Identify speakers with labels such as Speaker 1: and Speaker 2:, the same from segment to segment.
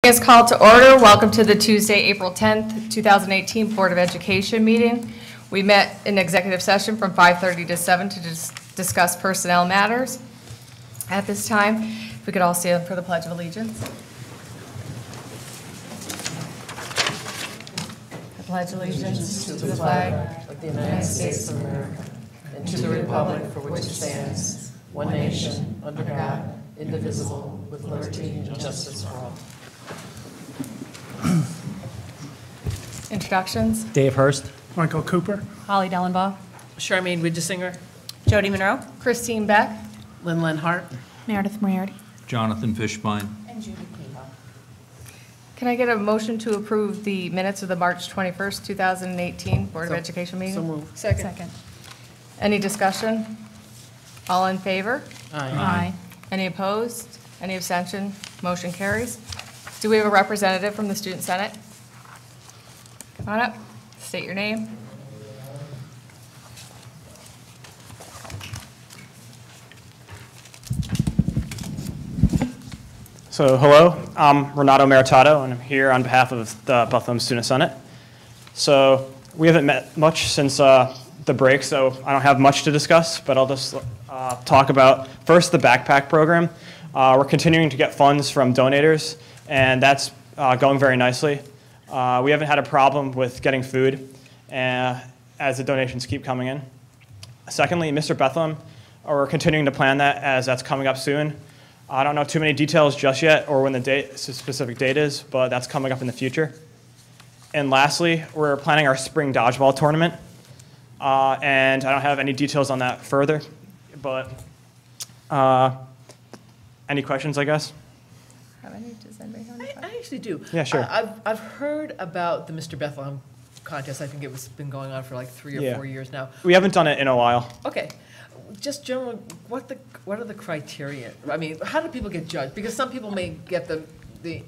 Speaker 1: Is called to order. Welcome to the Tuesday, April 10th, 2018 Board of Education meeting. We met in executive session from 5:30 to 7 to discuss personnel matters. At this time, if we could all stand for the Pledge of Allegiance. I pledge allegiance to the flag of the United States of America and to the republic for which it stands, one nation, under God, indivisible, with liberty and justice for all. Introductions.
Speaker 2: Dave Hurst.
Speaker 3: Michael Cooper.
Speaker 4: Holly Dellenbaugh.
Speaker 5: Charmaine Widgesinger.
Speaker 4: Jody Monroe.
Speaker 1: Christine Beck.
Speaker 5: Lynn Hart.
Speaker 4: Meredith Moriarty.
Speaker 6: Jonathan Fishbein.
Speaker 4: And Judy Pinto.
Speaker 1: Can I get a motion to approve the minutes of the March 21st, 2018 Board of Education meeting?
Speaker 5: So moved.
Speaker 4: Second.
Speaker 1: Any discussion? All in favor?
Speaker 4: Aye.
Speaker 1: Any opposed? Any abstention? Motion carries. Do we have a representative from the Student Senate? Come on up, state your name.
Speaker 2: So hello, I'm Renato Meritato, and I'm here on behalf of the Bethlehem Student Senate. So we haven't met much since the break, so I don't have much to discuss, but I'll just talk about first the backpack program. We're continuing to get funds from donators, and that's going very nicely. We haven't had a problem with getting food as the donations keep coming in. Secondly, Mr. Bethlehem, we're continuing to plan that as that's coming up soon. I don't know too many details just yet or when the specific date is, but that's coming up in the future. And lastly, we're planning our spring dodgeball tournament. And I don't have any details on that further, but any questions, I guess?
Speaker 1: Does anybody have any?
Speaker 5: I actually do.
Speaker 2: Yeah, sure.
Speaker 5: I've heard about the Mr. Bethlehem contest. I think it's been going on for like 3 or 4 years now.
Speaker 2: We haven't done it in a while.
Speaker 5: Okay. Just generally, what are the criteria? I mean, how do people get judged? Because some people may get the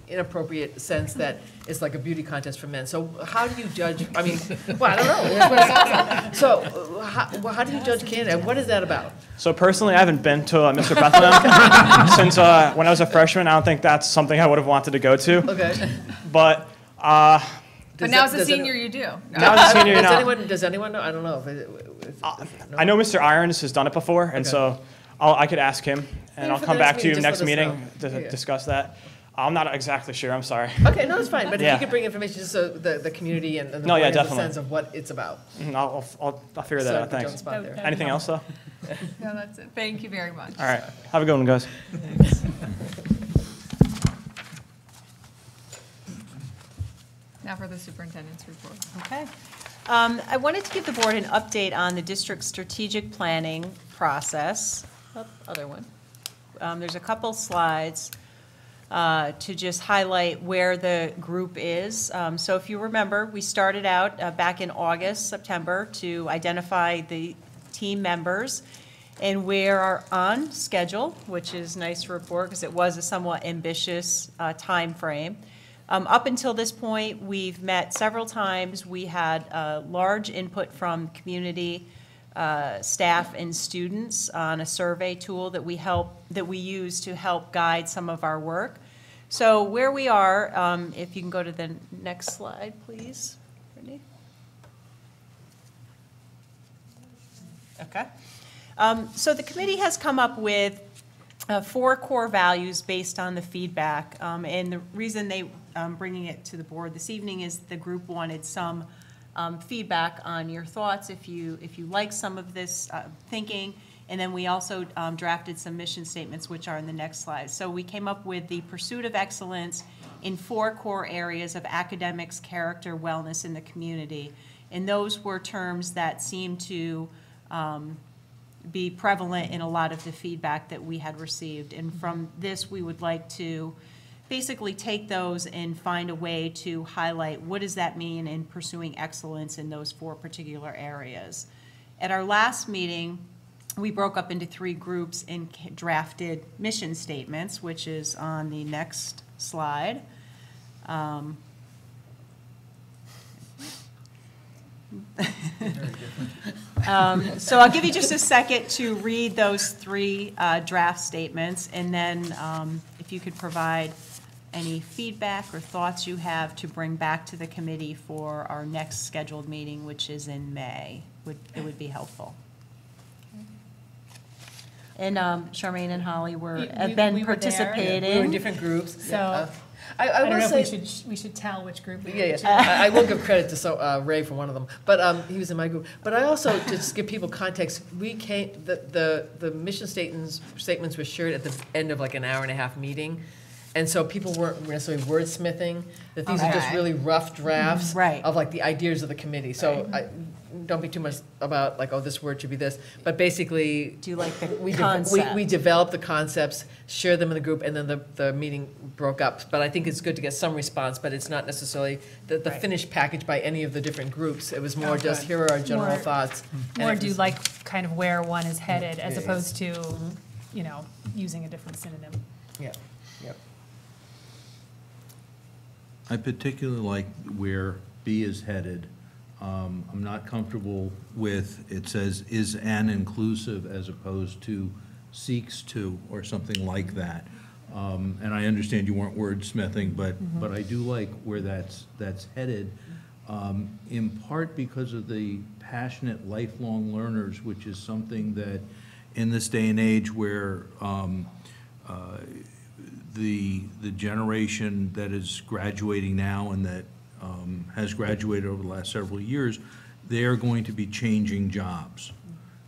Speaker 5: inappropriate sense that it's like a beauty contest for men. So how do you judge? I mean, well, I don't know. That's what it sounds like. So how do you judge candidates? What is that about?
Speaker 2: So personally, I haven't been to Mr. Bethlehem since when I was a freshman. I don't think that's something I would have wanted to go to.
Speaker 5: Okay.
Speaker 2: But
Speaker 1: But now as a senior, you do.
Speaker 2: now as a senior, you know.
Speaker 5: Does anyone know? I don't know. No?
Speaker 2: I know Mr. Irons has done it before, and so I could ask him, and
Speaker 5: Yeah,
Speaker 2: I'll
Speaker 5: for
Speaker 2: come
Speaker 5: the
Speaker 2: back
Speaker 5: next
Speaker 2: to you
Speaker 5: meeting,
Speaker 2: next
Speaker 5: just let us
Speaker 2: meeting
Speaker 5: know.
Speaker 2: to
Speaker 5: Yeah.
Speaker 2: discuss that. I'm not exactly sure. I'm sorry.
Speaker 5: Okay, no, it's fine. But if
Speaker 2: Yeah.
Speaker 5: you could bring information just so the community and the
Speaker 2: No, yeah,
Speaker 5: board has a
Speaker 2: definitely.
Speaker 5: sense of what it's about.
Speaker 2: I'll figure that
Speaker 5: Sorry
Speaker 2: out.
Speaker 5: to put you on the
Speaker 2: Thanks.
Speaker 5: spot there.
Speaker 2: Anything else, though?
Speaker 1: No, that's it. Thank you very much.
Speaker 2: All right. Have a good one, guys.
Speaker 1: Now for the superintendent's report.
Speaker 4: Okay. I wanted to give the board an update on the district's strategic planning process. Other one. There's a couple slides to just highlight where the group is. So if you remember, we started out back in August, September, to identify the team members, and we are on schedule, which is nice to report because it was a somewhat ambitious time frame. Up until this point, we've met several times. We had large input from community, staff, and students on a survey tool that we use to help guide some of our work. So where we are, if you can go to the next slide, please, Brittany. Okay. So the committee has come up with 4 core values based on the feedback, and the reason they bringing it to the board this evening is the group wanted some feedback on your thoughts if you like some of this thinking, and then we also drafted some mission statements which are in the next slide. So we came up with the pursuit of excellence in 4 core areas of academics, character, wellness, in the community, and those were terms that seem to be prevalent in a lot of the feedback that we had received. And from this, we would like to basically take those and find a way to highlight what does that mean in pursuing excellence in those 4 particular areas. At our last meeting, we broke up into 3 groups and drafted mission statements, which is on the next slide. So I'll give you just a second to read those 3 draft statements, and then if you could provide any feedback or thoughts you have to bring back to the committee for our next scheduled meeting, which is in May. It would be helpful. And Charmaine and Holly have
Speaker 1: we
Speaker 4: been
Speaker 1: were there.
Speaker 4: participating.
Speaker 5: We were in different groups.
Speaker 1: So,
Speaker 5: I
Speaker 1: I don't
Speaker 5: will
Speaker 1: know
Speaker 5: say.
Speaker 1: if we should tell which group we
Speaker 5: Yeah,
Speaker 1: went to.
Speaker 5: yeah. I will give credit to Ray for one of them, but he was in my group. But I also, to just give people context, we came, the mission statements were shared at the end of like an hour-and-a-half meeting. And so people weren't necessarily wordsmithing, that these are just
Speaker 1: Okay.
Speaker 5: really rough drafts
Speaker 4: Right.
Speaker 5: of like the ideas of the committee. So don't be too much about like, oh, this word should be this, but basically.
Speaker 4: Do you like the
Speaker 5: We
Speaker 4: concept?
Speaker 5: developed the concepts, shared them in the group, and then the meeting broke up. But I think it's good to get some response, but it's not necessarily the
Speaker 4: Right.
Speaker 5: finished package by any of the different groups. It was more
Speaker 1: Okay.
Speaker 5: just, here are our general
Speaker 3: More-
Speaker 5: thoughts. and
Speaker 3: More
Speaker 5: it
Speaker 3: do
Speaker 5: was-
Speaker 3: like kind of where one is headed as
Speaker 5: Yeah.
Speaker 3: opposed to, you know, using a different synonym.
Speaker 5: Yeah, yep.
Speaker 6: I particularly like where B is headed. I'm not comfortable with, it says, is an inclusive as opposed to seeks to, or something like that. And I understand you weren't wordsmithing, but I do like where that's headed, in part because of the passionate lifelong learners, which is something that in this day and age where the generation that is graduating now and that has graduated over the last several years, they are going to be changing jobs.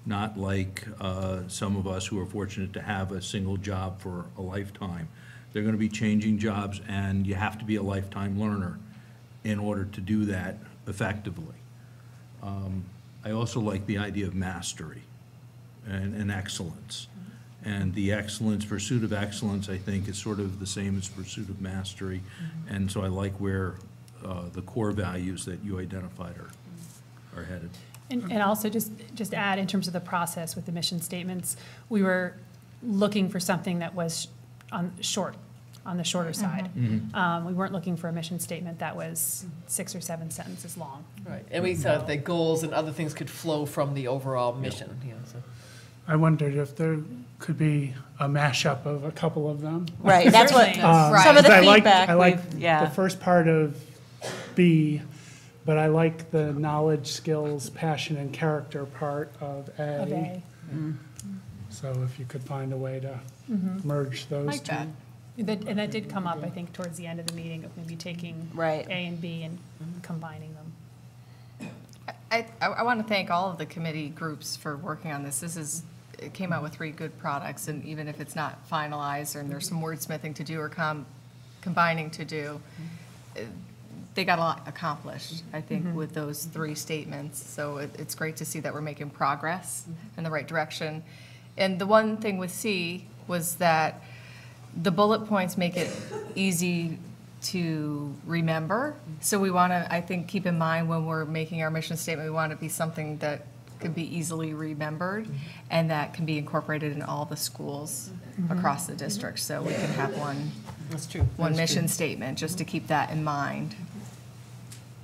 Speaker 6: Not like some of us who are fortunate to have a single job for a lifetime. They're going to be changing jobs, and you have to be a lifetime learner in order to do that effectively. I also like the idea of mastery and excellence. And the excellence, pursuit of excellence, I think, is sort of the same as pursuit of mastery. And so I like where the core values that you identified are headed.
Speaker 3: And also just add in terms of the process with the mission statements, we were looking for something that was on the shorter side. We weren't looking for a mission statement that was 6 or 7 sentences long.
Speaker 5: Right, and we thought that goals and other things could flow from the overall mission, you know, so.
Speaker 7: I wondered if there could be a mashup of a couple of them.
Speaker 4: Right, that's what,
Speaker 3: Certainly.
Speaker 1: Right.
Speaker 4: some of the
Speaker 7: 'Cause
Speaker 4: feedback
Speaker 7: I like
Speaker 4: we've, yeah.
Speaker 7: the first part of B, but I like the knowledge, skills, passion, and character part of
Speaker 3: Of
Speaker 7: A.
Speaker 3: A.
Speaker 7: So if you could find a way to merge those
Speaker 1: Like
Speaker 7: two.
Speaker 1: that.
Speaker 3: And that did come up, I think, towards the end of the meeting of maybe taking
Speaker 4: Right.
Speaker 3: A and B and combining them.
Speaker 1: I want to thank all of the committee groups for working on this. It came out with 3 good products, and even if it's not finalized and there's some wordsmithing to do or combining to do, they got a lot accomplished, I think, with those 3 statements. So it's great to see that we're making progress in the right direction. And the one thing with C was that the bullet points make it easy to remember. So we want to, I think, keep in mind when we're making our mission statement, we want it to be something that could be easily remembered and that can be incorporated in all the schools across the district. So we can have one
Speaker 5: That's true.
Speaker 1: one
Speaker 5: That's true.
Speaker 1: mission statement, just to keep that in mind.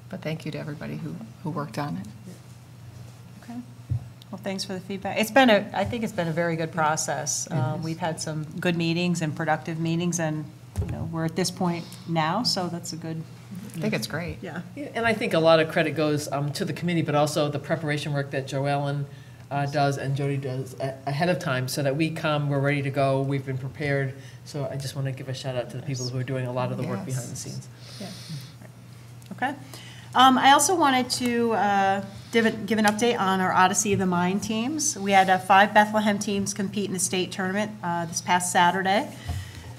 Speaker 1: But thank you to everybody who worked on it.
Speaker 4: Okay. Well, thanks for the feedback. I think it's been a very good process. We've had some good meetings and productive meetings, and, you know, we're at this point now, so that's a good,
Speaker 1: I think it's great.
Speaker 4: yeah.
Speaker 5: Yeah, and I think a lot of credit goes to the committee, but also the preparation work that Joellen does and Jody does ahead of time, so that we come, we're ready to go, we've been prepared. So I just want to give a shout out to the people who are doing a lot of the work
Speaker 1: Yes.
Speaker 5: behind the scenes.
Speaker 4: Okay. I also wanted to give an update on our Odyssey of the Mind teams. We had 5 Bethlehem teams compete in the state tournament this past Saturday.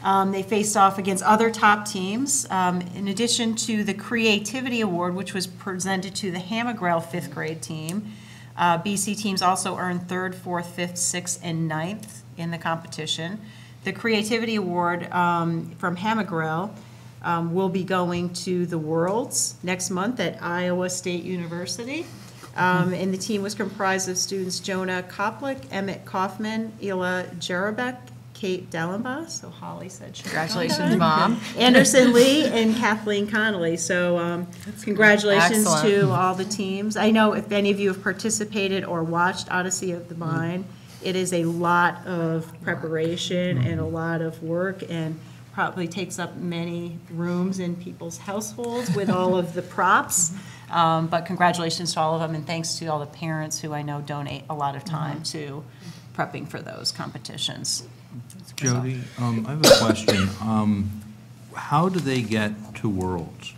Speaker 4: They faced off against other top teams. In addition to the Creativity Award, which was presented to the Hamagrail 5th grade team, BC teams also earned 3rd, 4th, 5th, 6th, and 9th in the competition. The Creativity Award from Hamagrail will be going to the Worlds next month at Iowa State University. And the team was comprised of students Jonah Koplik, Emmett Kaufman, Ela Jerabek, Kate Dellenbaugh, so Holly said she.
Speaker 1: Congratulations, Mom.
Speaker 4: Anderson Lee and Kathleen Connolly. So congratulations
Speaker 1: Excellent.
Speaker 4: to all the teams. I know if any of you have participated or watched Odyssey of the Mind, it is a lot of preparation and a lot of work, and probably takes up many rooms in people's households with all of the props. But congratulations to all of them, and thanks to all the parents who I know donate a lot of time to prepping for those competitions.
Speaker 6: Jody, I have a question. How do they get to Worlds?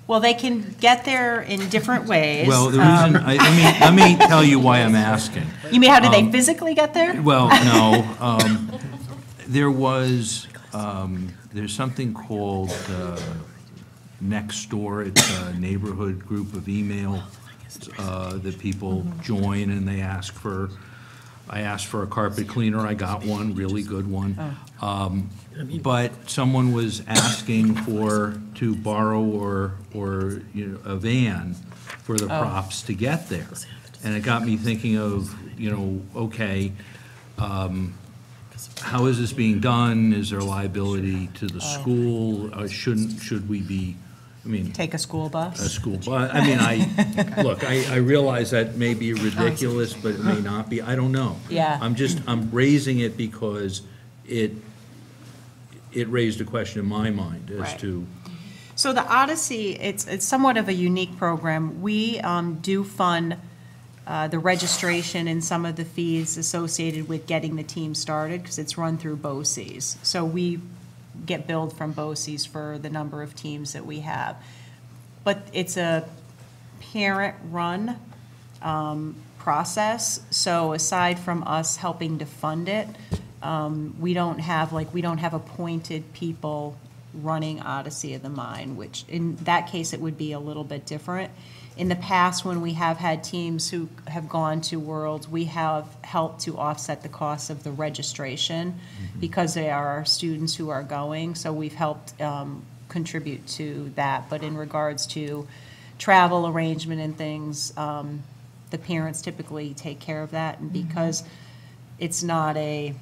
Speaker 4: Well, they can get there in different ways.
Speaker 6: Well, the reason, let me tell you why I'm asking.
Speaker 4: You mean, how do they physically get there?
Speaker 6: Well, no, there was, there's something called Nextdoor. It's a neighborhood group of email that people join, and they ask for, I asked for a carpet cleaner, I got one, really good one. But someone was asking to borrow or a van for the props to get there. And it got me thinking of, okay, how is this being done? Is there liability to the school? Should we be,
Speaker 4: Take a school bus?
Speaker 6: a school bus? Look, I realize that may be ridiculous, but it may not be, I don't know.
Speaker 4: Yeah.
Speaker 6: I'm raising it because it raised a question in my mind as
Speaker 4: Right.
Speaker 6: to,
Speaker 4: So the Odyssey, it's somewhat of a unique program. We do fund the registration and some of the fees associated with getting the team started, because it's run through BOCES. So we get billed from BOCES for the number of teams that we have. But it's a parent-run process, so aside from us helping to fund it, we don't have appointed people running Odyssey of the Mind, which in that case, it would be a little bit different. In the past, when we have had teams who have gone to Worlds, we have helped to offset the cost of the registration because they are our students who are going, so we've helped contribute to that. But in regards to travel arrangement and things, the parents typically take care of that, and because it's not a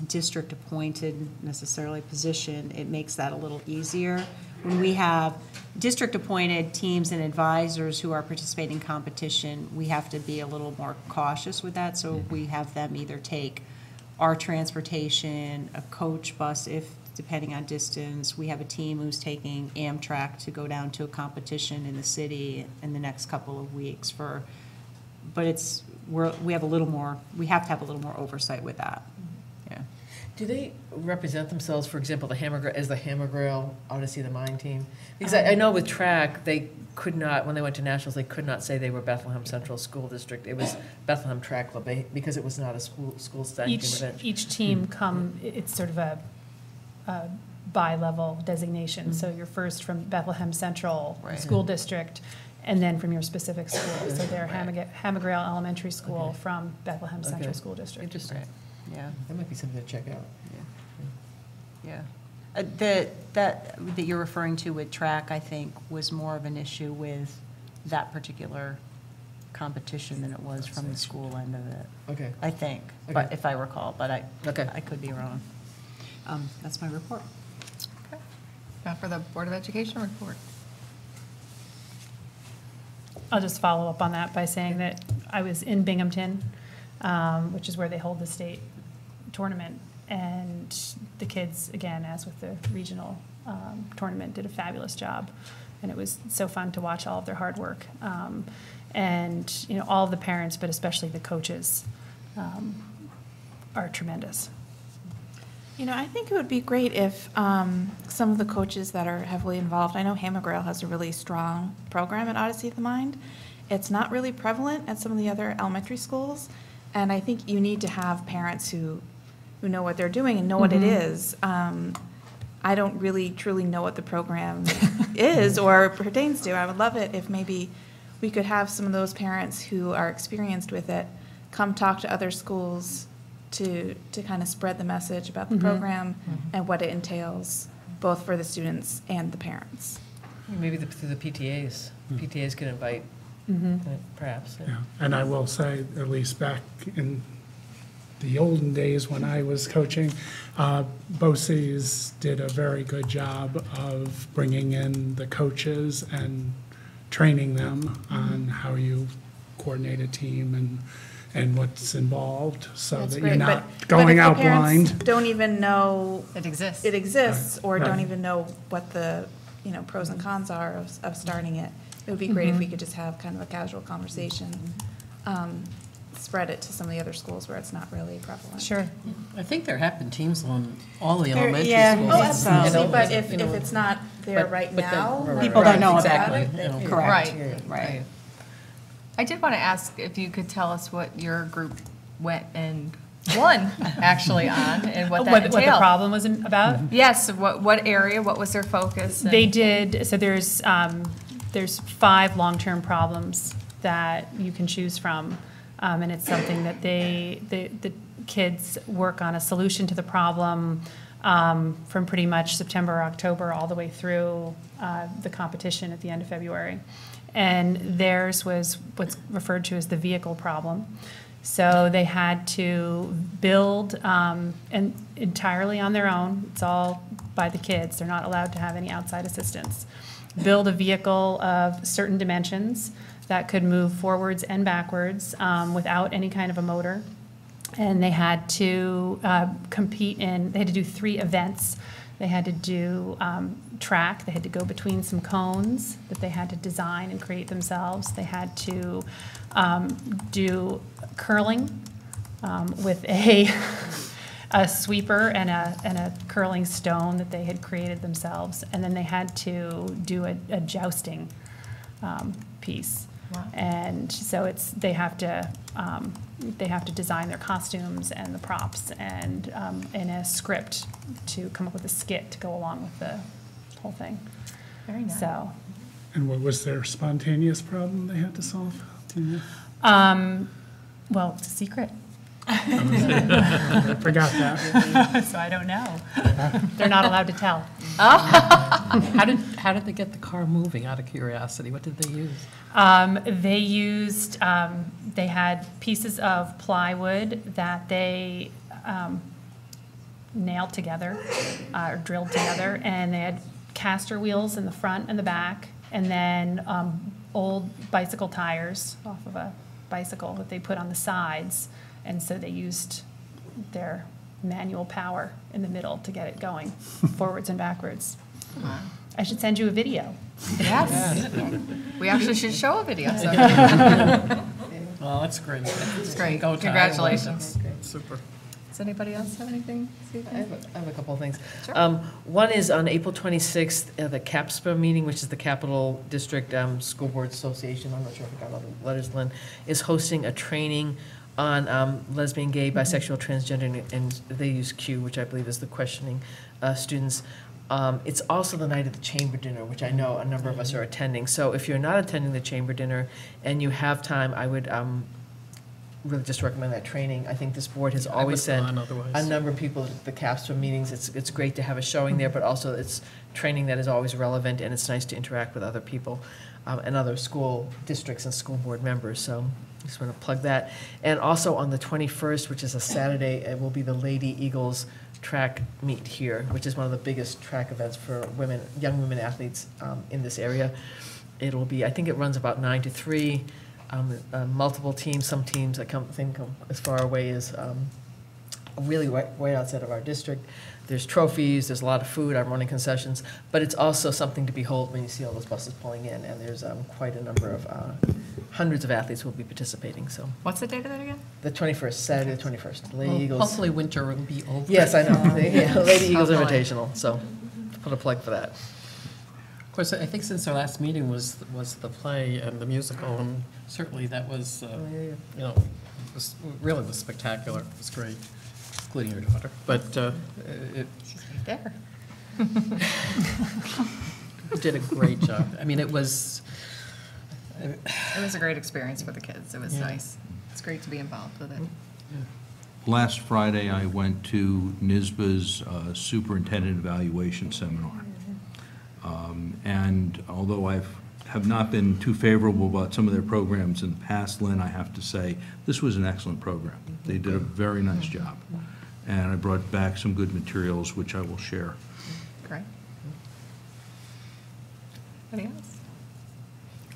Speaker 4: district-appointed necessarily position, it makes that a little easier. When we have district-appointed teams and advisors who are participating in competition, we have to be a little more cautious with that, so we have them either take our transportation, a coach bus, if, depending on distance. We have a team who's taking Amtrak to go down to a competition in the city in the next couple of weeks but we have to have a little more oversight with that. Yeah.
Speaker 5: Do they represent themselves, for example, as the Hammer Grail Odyssey of the Mind team? Because I know with track, they could not, when they went to nationals, they could not say they were Bethlehem Central School District. It was Bethlehem Track Club, because it was not a school sanctioned event.
Speaker 3: Each team it's sort of a bi-level designation. So you're first from Bethlehem Central
Speaker 4: Right.
Speaker 3: School District, and then from your specific school. So they're Hammergrail Elementary School
Speaker 5: Okay.
Speaker 3: from Bethlehem Central
Speaker 5: Okay.
Speaker 3: School District.
Speaker 5: Interesting.
Speaker 4: Yeah.
Speaker 5: That might be something to check out.
Speaker 4: Yeah. That you're referring to with track, I think, was more of an issue with that particular competition than it was from the school end of it,
Speaker 5: Okay.
Speaker 4: I think, but
Speaker 5: Okay.
Speaker 4: if I recall, but
Speaker 5: Okay.
Speaker 4: I could be wrong. That's my report.
Speaker 1: Now for the Board of Education report.
Speaker 3: I'll just follow up on that by saying that I was in Binghamton, which is where they hold the state tournament. And the kids, again, as with the regional tournament, did a fabulous job. And it was so fun to watch all of their hard work. And, all of the parents, but especially the coaches, are tremendous.
Speaker 8: I think it would be great if some of the coaches that are heavily involved, I know Hammergrail has a really strong program at Odyssey of the Mind. It's not really prevalent at some of the other elementary schools, and I think you need to have parents who know what they're doing and know what it is. I don't really truly know what the program is or pertains to. I would love it if maybe we could have some of those parents who are experienced with it come talk to other schools to kind of spread the message about the program and what it entails, both for the students and the parents.
Speaker 5: Maybe through the PTAs. PTAs can invite, perhaps.
Speaker 7: Yeah, and I will say, at least back in the olden days when I was coaching, BOCES did a very good job of bringing in the coaches and training them on how you coordinate a team and and what's involved, so
Speaker 8: That's
Speaker 7: that you're
Speaker 8: great,
Speaker 7: not
Speaker 8: but
Speaker 7: going
Speaker 8: if the
Speaker 7: out
Speaker 8: parents
Speaker 7: blind.
Speaker 8: don't even know
Speaker 1: It exists.
Speaker 8: it exists, or don't
Speaker 7: Right.
Speaker 8: even know what the, pros and cons are of starting it, it would be great if we could just have kind of a casual conversation, spread it to some of the other schools where it's not really prevalent.
Speaker 1: Sure.
Speaker 9: I think there have been teams on all the
Speaker 8: There-
Speaker 9: elementary
Speaker 8: yeah.
Speaker 9: schools.
Speaker 8: Oh, absolutely,
Speaker 9: you know,
Speaker 8: but if
Speaker 9: you know,
Speaker 8: it's not there
Speaker 9: but-
Speaker 8: right
Speaker 9: but then-
Speaker 8: now.
Speaker 9: right,
Speaker 8: like,
Speaker 9: People don't know
Speaker 8: exactly,
Speaker 9: about it, you know,
Speaker 8: they-
Speaker 9: correct.
Speaker 1: Right. I did want to ask if you could tell us what your group went and won actually on and what that
Speaker 3: What the
Speaker 1: entailed.
Speaker 3: problem was about?
Speaker 1: Yes, what area, what was their focus? and-
Speaker 3: They did, so there's 5 long-term problems that you can choose from. And it's something that the kids work on a solution to the problem from pretty much September, October, all the way through the competition at the end of February. And theirs was what's referred to as the vehicle problem. So they had to build, and entirely on their own, it's all by the kids, they're not allowed to have any outside assistance. Build a vehicle of certain dimensions that could move forwards and backwards without any kind of a motor. And they had to compete they had to do 3 events. They had to do track, they had to go between some cones that they had to design and create themselves. They had to do curling with a sweeper and a curling stone that they had created themselves. And then they had to do a jousting piece.
Speaker 1: Wow.
Speaker 3: And so they have to design their costumes and the props and in a script to come up with a skit to go along with the whole thing.
Speaker 1: Very nice.
Speaker 3: So,
Speaker 7: And what was their spontaneous problem they had to solve? Do you know?
Speaker 3: well, it's a secret,
Speaker 7: I forgot that.
Speaker 3: so I don't know. They're not allowed to tell.
Speaker 9: How did they get the car moving, out of curiosity? What did they use?
Speaker 3: They used, they had pieces of plywood that they nailed together, or drilled together, and they had caster wheels in the front and the back, and then old bicycle tires off of a bicycle that they put on the sides, and so they used their manual power in the middle to get it going, forwards and backwards. I should send you a video.
Speaker 1: Yes. We actually should show a video, so
Speaker 9: Well, that's great.
Speaker 1: it's great.
Speaker 9: Go to
Speaker 1: Congratulations.
Speaker 9: Super.
Speaker 1: Does anybody else have anything?
Speaker 5: I have a couple of things.
Speaker 1: Sure.
Speaker 5: One is on April 26th, the CAPSPA meeting, which is the Capital District School Board Association, I'm not sure if I got all the letters, Lynn, is hosting a training on lesbian, gay, bisexual, transgender, and they use Q, which I believe is the questioning students. It's also the night of the chamber dinner, which I know a number of us are attending. So if you're not attending the chamber dinner and you have time, I would really just recommend that training. I think this board has
Speaker 9: I
Speaker 5: always
Speaker 9: would
Speaker 5: sent
Speaker 9: gone otherwise.
Speaker 5: a number of people to the CAPSPA meetings. It's great to have a showing there, but also it's training that is always relevant, and it's nice to interact with other people and other school districts and school board members. So just want to plug that. And also on the 21st, which is a Saturday, it will be the Lady Eagles track meet here, which is one of the biggest track events for women, young women athletes in this area. It'll be, I think it runs about 9 to 3. Multiple teams, some teams that come as far away as really right outside of our district. There's trophies, there's a lot of food, I'm running concessions, but it's also something to behold when you see all those buses pulling in, and there's quite a number of, hundreds of athletes will be participating, so.
Speaker 1: What's the date of that again?
Speaker 5: The 21st, Saturday the 21st, Lady
Speaker 9: Well,
Speaker 5: Eagles.
Speaker 9: hopefully winter will be over.
Speaker 5: Yes, I know, yeah, Lady Eagles
Speaker 1: Hopefully.
Speaker 5: Invitational, so put a plug for that.
Speaker 9: Of course, I think since our last meeting was the play and the musical, and certainly that was, you know, was spectacular. It was great, including your daughter. But it
Speaker 1: She's right there.
Speaker 9: did a great job. I mean, it was,
Speaker 1: It was a great experience for the kids. It was nice. It's great to be involved with it.
Speaker 6: Last Friday, I went to NYSBA's superintendent evaluation seminar. And although I have not been too favorable about some of their programs in the past, Lynn, I have to say, this was an excellent program. They did a very nice job. And I brought back some good materials, which I will share.
Speaker 1: Great. Anybody else?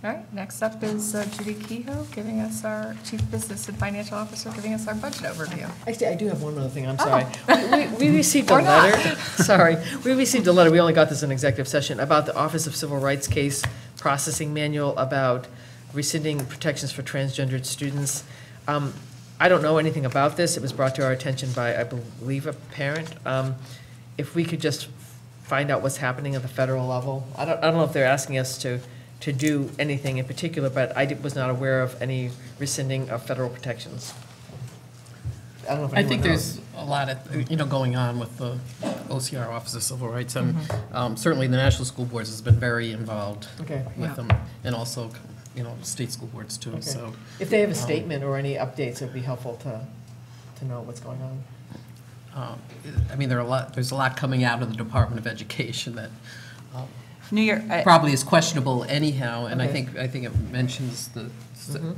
Speaker 1: All right, next up is Judy Kehoe, giving us our Chief Business and Financial Officer, giving us our budget overview.
Speaker 5: Actually, I do have one other thing, I'm sorry. We received a
Speaker 1: Or not.
Speaker 5: letter, sorry, we received a letter, we only got this in executive session, about the Office of Civil Rights case processing manual about rescinding protections for transgendered students. I don't know anything about this, it was brought to our attention by, I believe, a parent. If we could just find out what's happening at the federal level. I don't know if they're asking us to do anything in particular, but was not aware of any rescinding of federal protections. I don't know if
Speaker 9: I
Speaker 5: anyone
Speaker 9: think
Speaker 5: knows.
Speaker 9: there's a lot of, going on with the OCR, Office of Civil Rights, and certainly the National School Boards has been very involved
Speaker 5: Okay.
Speaker 9: with them, and also, state school boards too,
Speaker 5: Okay.
Speaker 9: so.
Speaker 5: If they have a statement or any updates, it'd be helpful to know what's going on.
Speaker 9: There's a lot coming out of the Department of Education that
Speaker 4: New York,
Speaker 9: probably is questionable anyhow, and
Speaker 5: Okay.
Speaker 9: I think it mentions the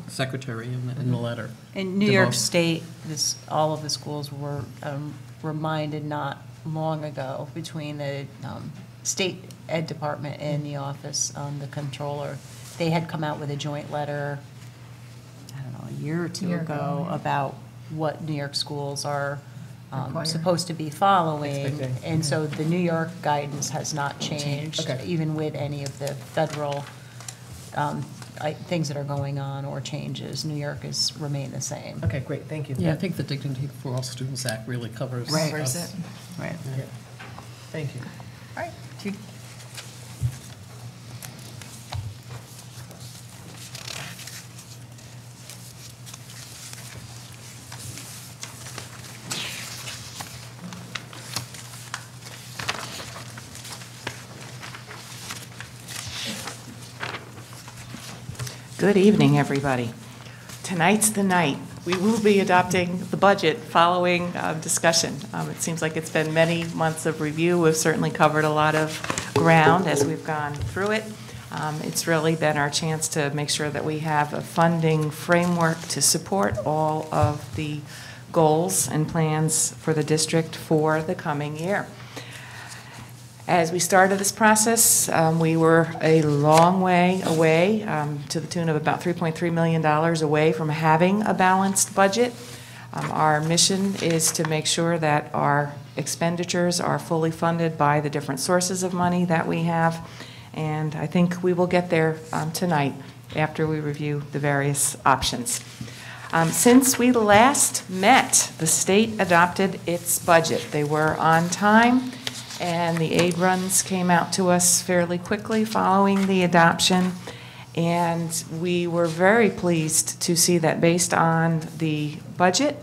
Speaker 9: secretary in the letter.
Speaker 4: in New York
Speaker 9: DeVos.
Speaker 4: State, all of the schools were reminded not long ago between the state ed department and the office, the controller. They had come out with a joint letter, I don't know, a year or two
Speaker 1: Year
Speaker 4: ago,
Speaker 1: ago, yeah.
Speaker 4: about what New York schools are
Speaker 1: Required.
Speaker 4: supposed to be following.
Speaker 5: Expecting.
Speaker 4: And so the New York guidance has not changed,
Speaker 5: Okay.
Speaker 4: even with any of the federal things that are going on or changes. New York has remained the same.
Speaker 5: Okay, great, thank you.
Speaker 9: Yeah, I think the Dignity for All Students Act really covers
Speaker 1: Covers
Speaker 9: us.
Speaker 1: it.
Speaker 4: Right.
Speaker 5: Yeah. Thank you.
Speaker 1: All right, Judy.
Speaker 10: Good evening, everybody. Tonight's the night. We will be adopting the budget following discussion. It seems like it's been many months of review. We've certainly covered a lot of ground as we've gone through it. It's really been our chance to make sure that we have a funding framework to support all of the goals and plans for the district for the coming year. As we started this process, we were a long way away, to the tune of about $3.3 million away from having a balanced budget. Our mission is to make sure that our expenditures are fully funded by the different sources of money that we have, and I think we will get there tonight after we review the various options. Since we last met, the state adopted its budget. They were on time, and the aid runs came out to us fairly quickly following the adoption. And we were very pleased to see that based on the budget,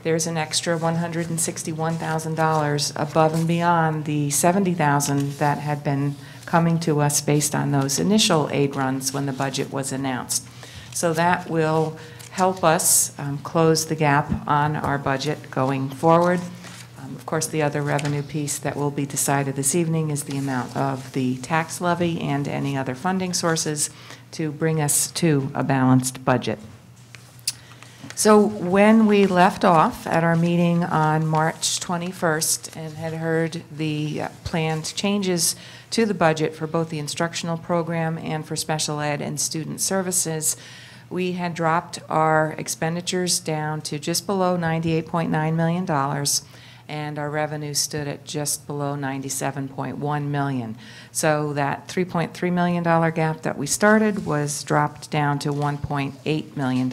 Speaker 10: there's an extra $161,000 above and beyond the $70,000 that had been coming to us based on those initial aid runs when the budget was announced. So that will help us close the gap on our budget going forward. Of course, the other revenue piece that will be decided this evening is the amount of the tax levy and any other funding sources to bring us to a balanced budget. So when we left off at our meeting on March 21st and had heard the planned changes to the budget for both the instructional program and for special ed and student services, we had dropped our expenditures down to just below $98.9 million. And our revenue stood at just below $97.1 million. So that $3.3 million gap that we started was dropped down to $1.8 million.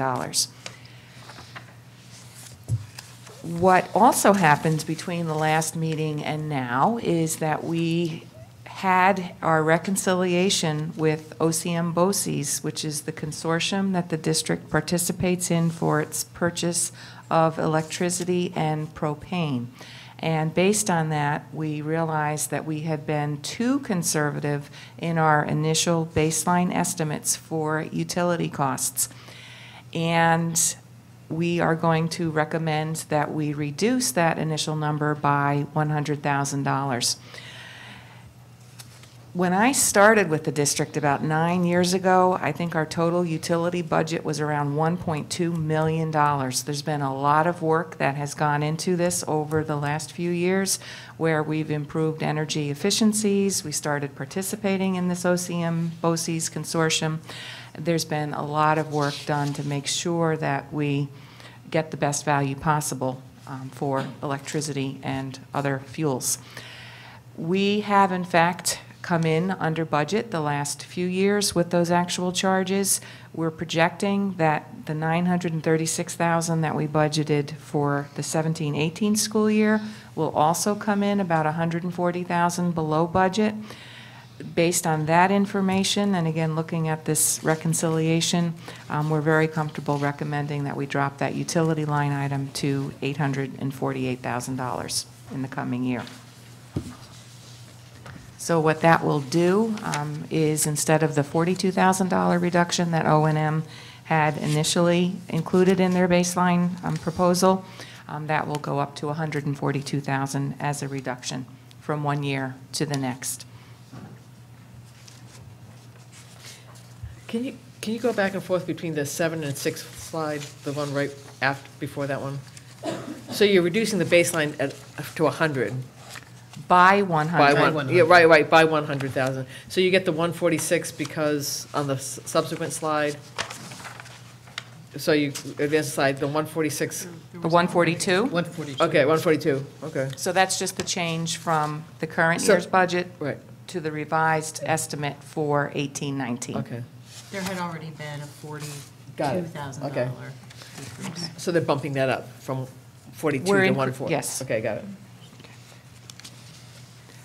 Speaker 10: What also happened between the last meeting and now is that we had our reconciliation with OCM BOCES, which is the consortium that the district participates in for its purchase of electricity and propane. And based on that, we realized that we had been too conservative in our initial baseline estimates for utility costs. And we are going to recommend that we reduce that initial number by $100,000. When I started with the district about 9 years ago, I think our total utility budget was around $1.2 million. There's been a lot of work that has gone into this over the last few years, where we've improved energy efficiencies. We started participating in this OCM BOCES consortium. There's been a lot of work done to make sure that we get the best value possible for electricity and other fuels. We have, in fact, come in under budget the last few years with those actual charges. We're projecting that the $936,000 that we budgeted for the 17-18 school year will also come in about $140,000 below budget. Based on that information, and again, looking at this reconciliation, we're very comfortable recommending that we drop that utility line item to $848,000 in the coming year. So what that will do is, instead of the $42,000 reduction that O&M had initially included in their baseline proposal, that will go up to $142,000 as a reduction from one year to the next.
Speaker 5: Can you go back and forth between the 7 and 6 slide, the one right after, before that one? So you're reducing the baseline to 100.
Speaker 10: By 100.
Speaker 5: By one, yeah, right, by 100,000. So you get the 146 because on the subsequent slide, so you, advance the slide, the 146,
Speaker 10: The 142?
Speaker 9: 142.
Speaker 5: okay, 142, okay,
Speaker 10: So that's just the change from the current
Speaker 5: So-
Speaker 10: year's budget
Speaker 5: right,
Speaker 10: to the revised estimate for 18-19.
Speaker 5: okay.
Speaker 11: There had already been a
Speaker 5: Got it.
Speaker 11: $42,000
Speaker 5: Okay.
Speaker 11: decrease.
Speaker 5: So they're bumping that up from 42
Speaker 10: We're
Speaker 5: to
Speaker 10: in-
Speaker 5: 140?
Speaker 10: yes.
Speaker 5: Okay, got it.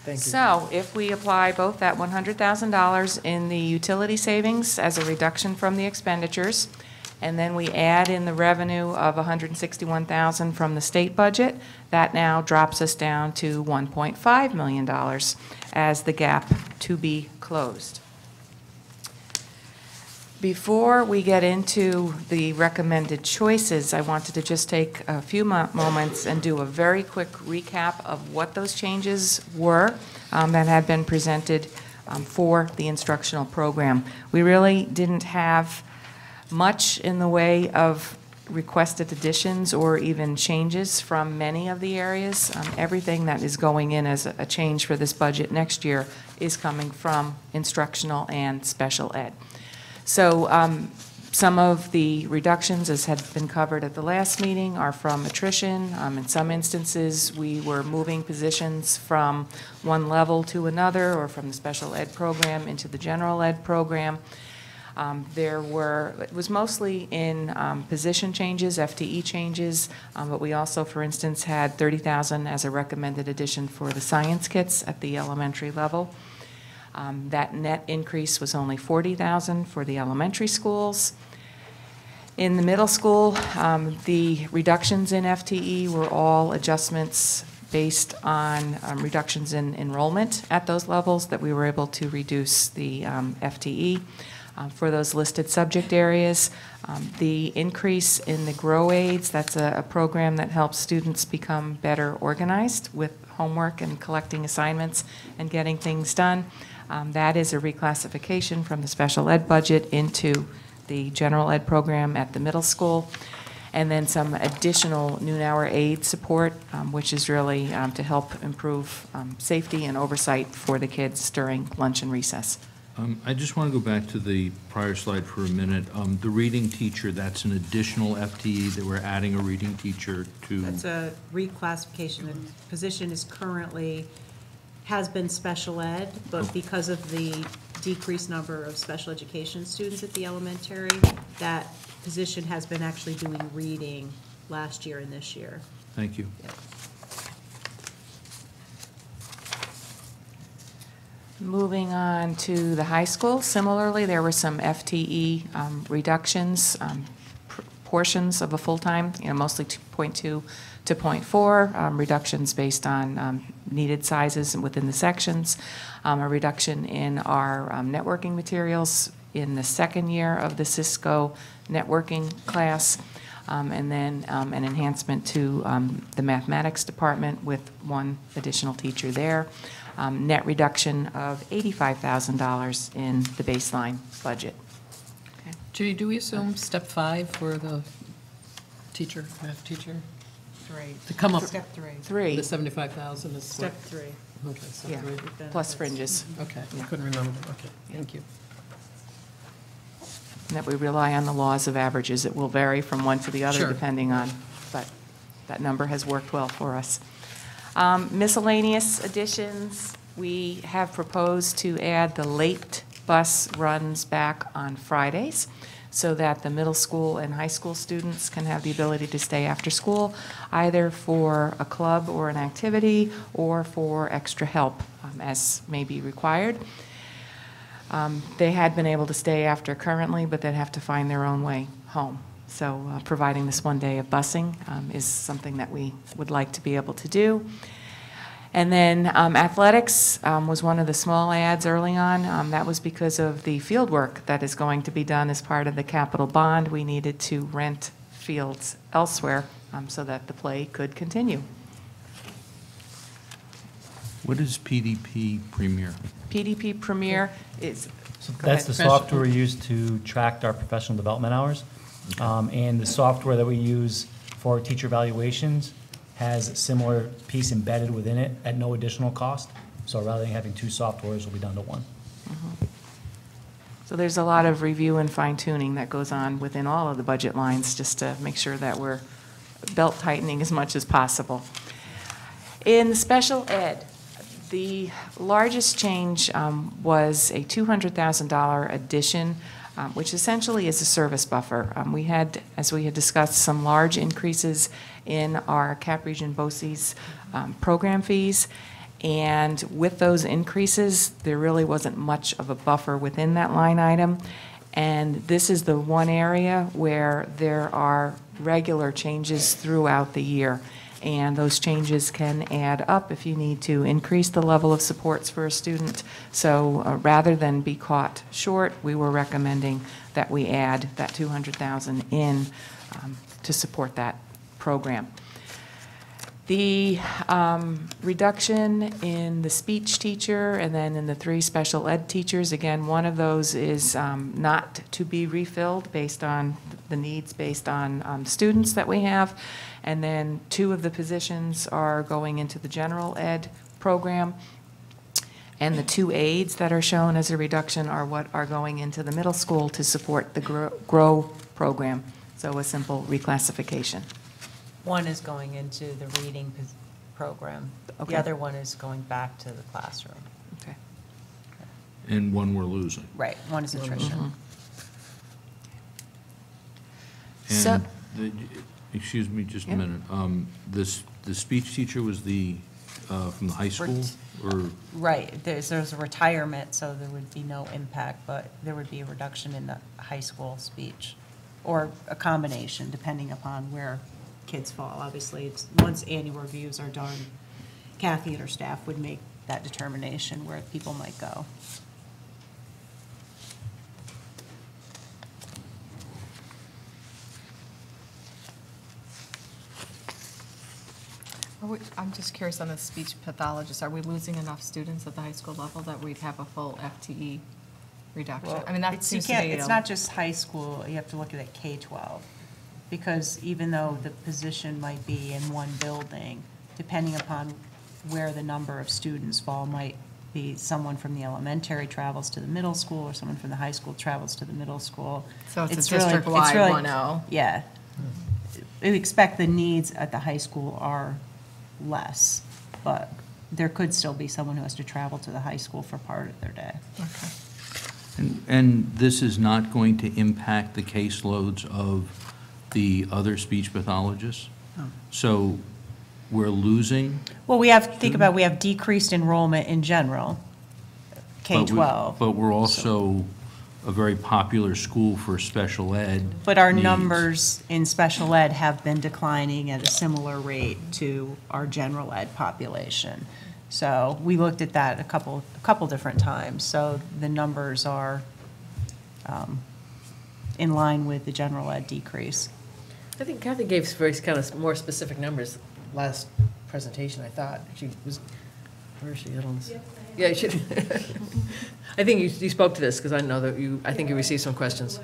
Speaker 5: Thank you.
Speaker 10: So if we apply both that $100,000 in the utility savings as a reduction from the expenditures, and then we add in the revenue of $161,000 from the state budget, that now drops us down to $1.5 million as the gap to be closed. Before we get into the recommended choices, I wanted to just take a few moments and do a very quick recap of what those changes were that had been presented for the instructional program. We really didn't have much in the way of requested additions or even changes from many of the areas. Everything that is going in as a change for this budget next year is coming from instructional and special ed. So some of the reductions, as had been covered at the last meeting, are from attrition. In some instances, we were moving positions from one level to another, or from the special ed program into the general ed program. It was mostly in position changes, FTE changes, but we also, for instance, had $30,000 as a recommended addition for the science kits at the elementary level. That net increase was only $40,000 for the elementary schools. In the middle school, the reductions in FTE were all adjustments based on reductions in enrollment at those levels that we were able to reduce the FTE. For those listed subject areas, the increase in the Grow Aids, that's a program that helps students become better organized with homework and collecting assignments and getting things done. That is a reclassification from the special ed budget into the general ed program at the middle school. And then some additional noon hour aid support, which is really to help improve safety and oversight for the kids during lunch and recess.
Speaker 6: I just want to go back to the prior slide for a minute. The reading teacher, that's an additional FTE that we're adding a reading teacher to.
Speaker 4: That's a reclassification. The position is currently, has been special ed, but because of the decreased number of special education students at the elementary, that position has been actually doing reading last year and this year.
Speaker 6: Thank you.
Speaker 4: Yep.
Speaker 10: Moving on to the high school, similarly, there were some FTE reductions, portions of a full-time, mostly 2.2 to 0.4, reductions based on needed sizes within the sections, a reduction in our networking materials in the second year of the Cisco networking class, and then an enhancement to the mathematics department with one additional teacher there. net reduction of $85,000 in the baseline budget.
Speaker 9: Judy, do we assume step 5 for the teacher, math teacher?
Speaker 11: 3.
Speaker 9: To come up,
Speaker 11: Step 3.
Speaker 10: 3,
Speaker 9: the 75,000 is what?
Speaker 5: Step 3.
Speaker 9: Okay, step
Speaker 10: yeah,
Speaker 9: 3.
Speaker 10: plus fringes.
Speaker 9: Okay, I
Speaker 10: Yeah.
Speaker 9: couldn't remember. Okay, thank you.
Speaker 10: And that we rely on the laws of averages. It will vary from one to the other
Speaker 9: Sure.
Speaker 10: depending on, but that number has worked well for us. Miscellaneous additions, we have proposed to add the late bus runs back on Fridays so that the middle school and high school students can have the ability to stay after school, either for a club or an activity or for extra help as may be required. They had been able to stay after currently, but they'd have to find their own way home. So providing this one day of busing is something that we would like to be able to do. And then athletics was one of the small ads early on. That was because of the field work that is going to be done as part of the capital bond. We needed to rent fields elsewhere so that the play could continue.
Speaker 6: What is PDP Premier?
Speaker 10: PDP Premier is,
Speaker 12: So
Speaker 10: Go
Speaker 12: that's the
Speaker 10: ahead.
Speaker 12: software we use to track our professional development hours. And the software that we use for teacher evaluations has a similar piece embedded within it at no additional cost. So rather than having 2 softwares, it'll be down to 1.
Speaker 10: so there's a lot of review and fine tuning that goes on within all of the budget lines just to make sure that we're belt tightening as much as possible. In special ed, the largest change was a $200,000 addition, which essentially is a service buffer. We had, as we had discussed, some large increases in our Cap Region BOCES program fees. And with those increases, there really wasn't much of a buffer within that line item. And this is the one area where there are regular changes throughout the year. And those changes can add up if you need to increase the level of supports for a student. So rather than be caught short, we were recommending that we add that $200,000 in to support that program. The reduction in the speech teacher and then in the 3 special ed teachers, again, one of those is not to be refilled based on the needs based on students that we have. And then 2 of the positions are going into the general ed program. And the 2 aides that are shown as a reduction are what are going into the middle school to support the GROW program. So a simple reclassification.
Speaker 11: One is going into the reading program.
Speaker 10: Okay.
Speaker 11: The other one is going back to the classroom.
Speaker 10: Okay.
Speaker 6: And one we're losing.
Speaker 11: Right, one is attrition.
Speaker 10: So-
Speaker 6: And, excuse me just a
Speaker 10: Yeah.
Speaker 6: minute. The speech teacher was from the high school, or?
Speaker 11: Right, there's a retirement, so there would be no impact, but there would be a reduction in the high school speech, or a combination, depending upon where kids fall. Obviously, it's, once annual reviews are done, Kathy and her staff would make that determination where people might go.
Speaker 1: I'm just curious on the speech pathologist, are we losing enough students at the high school level that we'd have a full FTE reduction? I mean, that
Speaker 11: It's- you
Speaker 1: seems to
Speaker 11: can't-
Speaker 1: be.
Speaker 11: It's not just high school, you have to look at it K-12. Because even though the position might be in one building, depending upon where the number of students fall, might be someone from the elementary travels to the middle school, or someone from the high school travels to the middle school.
Speaker 1: So it's a
Speaker 11: really-
Speaker 1: district-wide
Speaker 11: really-
Speaker 1: 1-0.
Speaker 11: Yeah. We expect the needs at the high school are less, but there could still be someone who has to travel to the high school for part of their day.
Speaker 6: And this is not going to impact the caseloads of the other speech pathologists? So we're losing?
Speaker 11: Well, we have, think about, we have decreased enrollment in general, K-12.
Speaker 6: But we're also a very popular school for special ed.
Speaker 11: But our
Speaker 6: needs.
Speaker 11: numbers in special ed have been declining at a similar rate to our general ed population. So we looked at that a couple different times. So the numbers are in line with the general ed decrease.
Speaker 5: I think Kathy gave very kind of more specific numbers last presentation, I thought. She was Where is she? I don't. Yeah, you should. I think you spoke to this, because I know that I think you received some questions.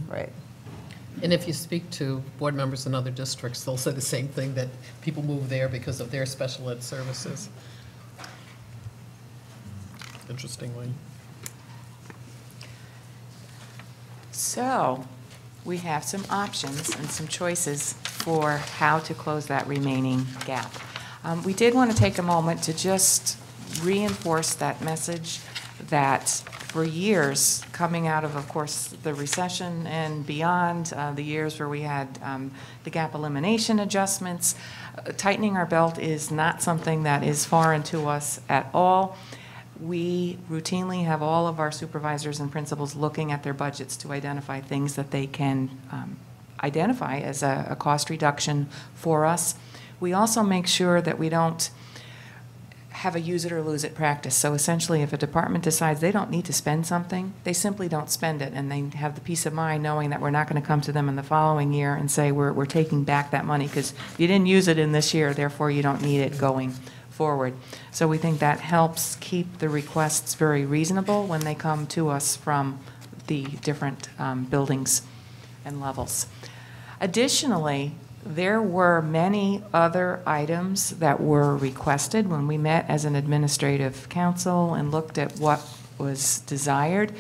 Speaker 11: Right.
Speaker 9: And if you speak to board members in other districts, they'll say the same thing, that people move there because of their special ed services. Interestingly.
Speaker 10: So, we have some options and some choices for how to close that remaining gap. We did want to take a moment to just reinforce that message that for years, coming out of course, the recession and beyond, the years where we had the gap elimination adjustments, tightening our belt is not something that is foreign to us at all. We routinely have all of our supervisors and principals looking at their budgets to identify things that they can identify as a cost reduction for us. We also make sure that we don't have a use it or lose it practice. So essentially, if a department decides they don't need to spend something, they simply don't spend it, and they have the peace of mind knowing that we're not going to come to them in the following year and say we're taking back that money because you didn't use it in this year, therefore you don't need it going forward. So we think that helps keep the requests very reasonable when they come to us from the different buildings and levels. Additionally, there were many other items that were requested when we met as an administrative council and looked at what was desired.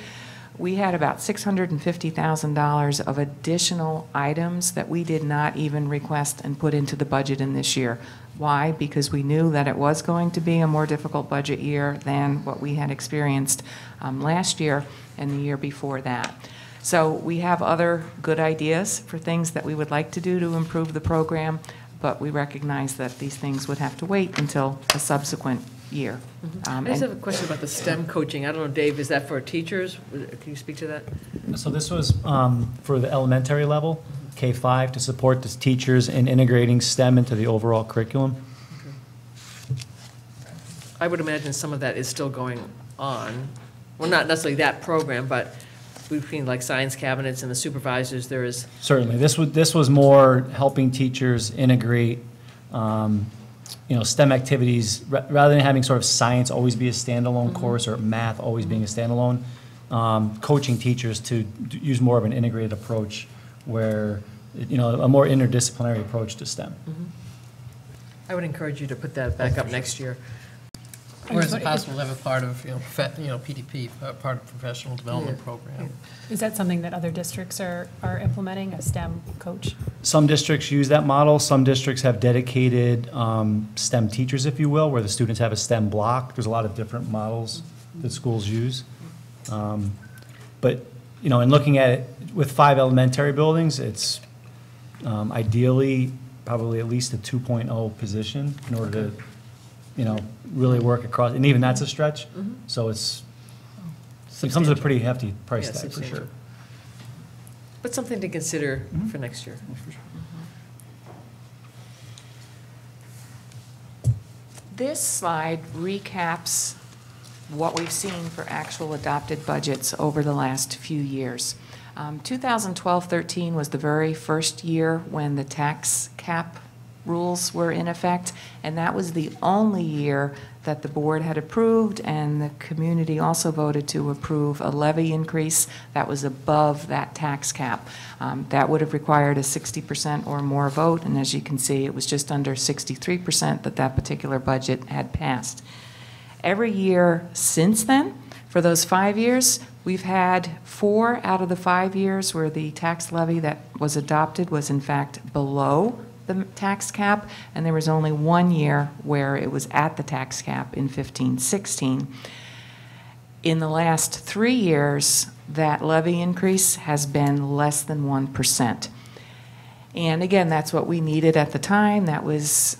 Speaker 10: We had about $650,000 of additional items that we did not even request and put into the budget in this year. Why? Because we knew that it was going to be a more difficult budget year than what we had experienced last year and the year before that. So we have other good ideas for things that we would like to do to improve the program, but we recognize that these things would have to wait until a subsequent year.
Speaker 5: I just have a question about the STEM coaching. I don't know, Dave, is that for teachers? Can you speak to that?
Speaker 12: So this was for the elementary level, K-5, to support the teachers in integrating STEM into the overall curriculum.
Speaker 5: I would imagine some of that is still going on. Well, not necessarily that program, but between like science cabinets and the supervisors, there is.
Speaker 12: Certainly. This was more helping teachers integrate STEM activities, rather than having sort of science always be a standalone course or math always being a standalone, coaching teachers to use more of an integrated approach where, a more interdisciplinary approach to STEM.
Speaker 5: I would encourage you to put that back up next year.
Speaker 9: Or is it possible to have a part of, PDP, part of professional development program?
Speaker 3: Is that something that other districts are implementing, a STEM coach?
Speaker 12: Some districts use that model. Some districts have dedicated STEM teachers, if you will, where the students have a STEM block. There's a lot of different models that schools use. But, in looking at it, with 5 elementary buildings, it's ideally probably at least a 2.0 position in order to, really work across, and even that's a stretch. So it comes with a pretty hefty price tag for sure.
Speaker 5: But something to consider for next year.
Speaker 10: This slide recaps what we've seen for actual adopted budgets over the last few years. 2012-13 was the very first year when the tax cap rules were in effect, and that was the only year that the board had approved, and the community also voted to approve a levy increase that was above that tax cap. That would have required a 60% or more vote, and as you can see, it was just under 63% that particular budget had passed. Every year since then, for those 5 years, we've had 4 out of the 5 years where the tax levy that was adopted was in fact below the tax cap, and there was only 1 year where it was at the tax cap in 15-16. In the last 3 years, that levy increase has been less than 1%. And again, that's what we needed at the time. That was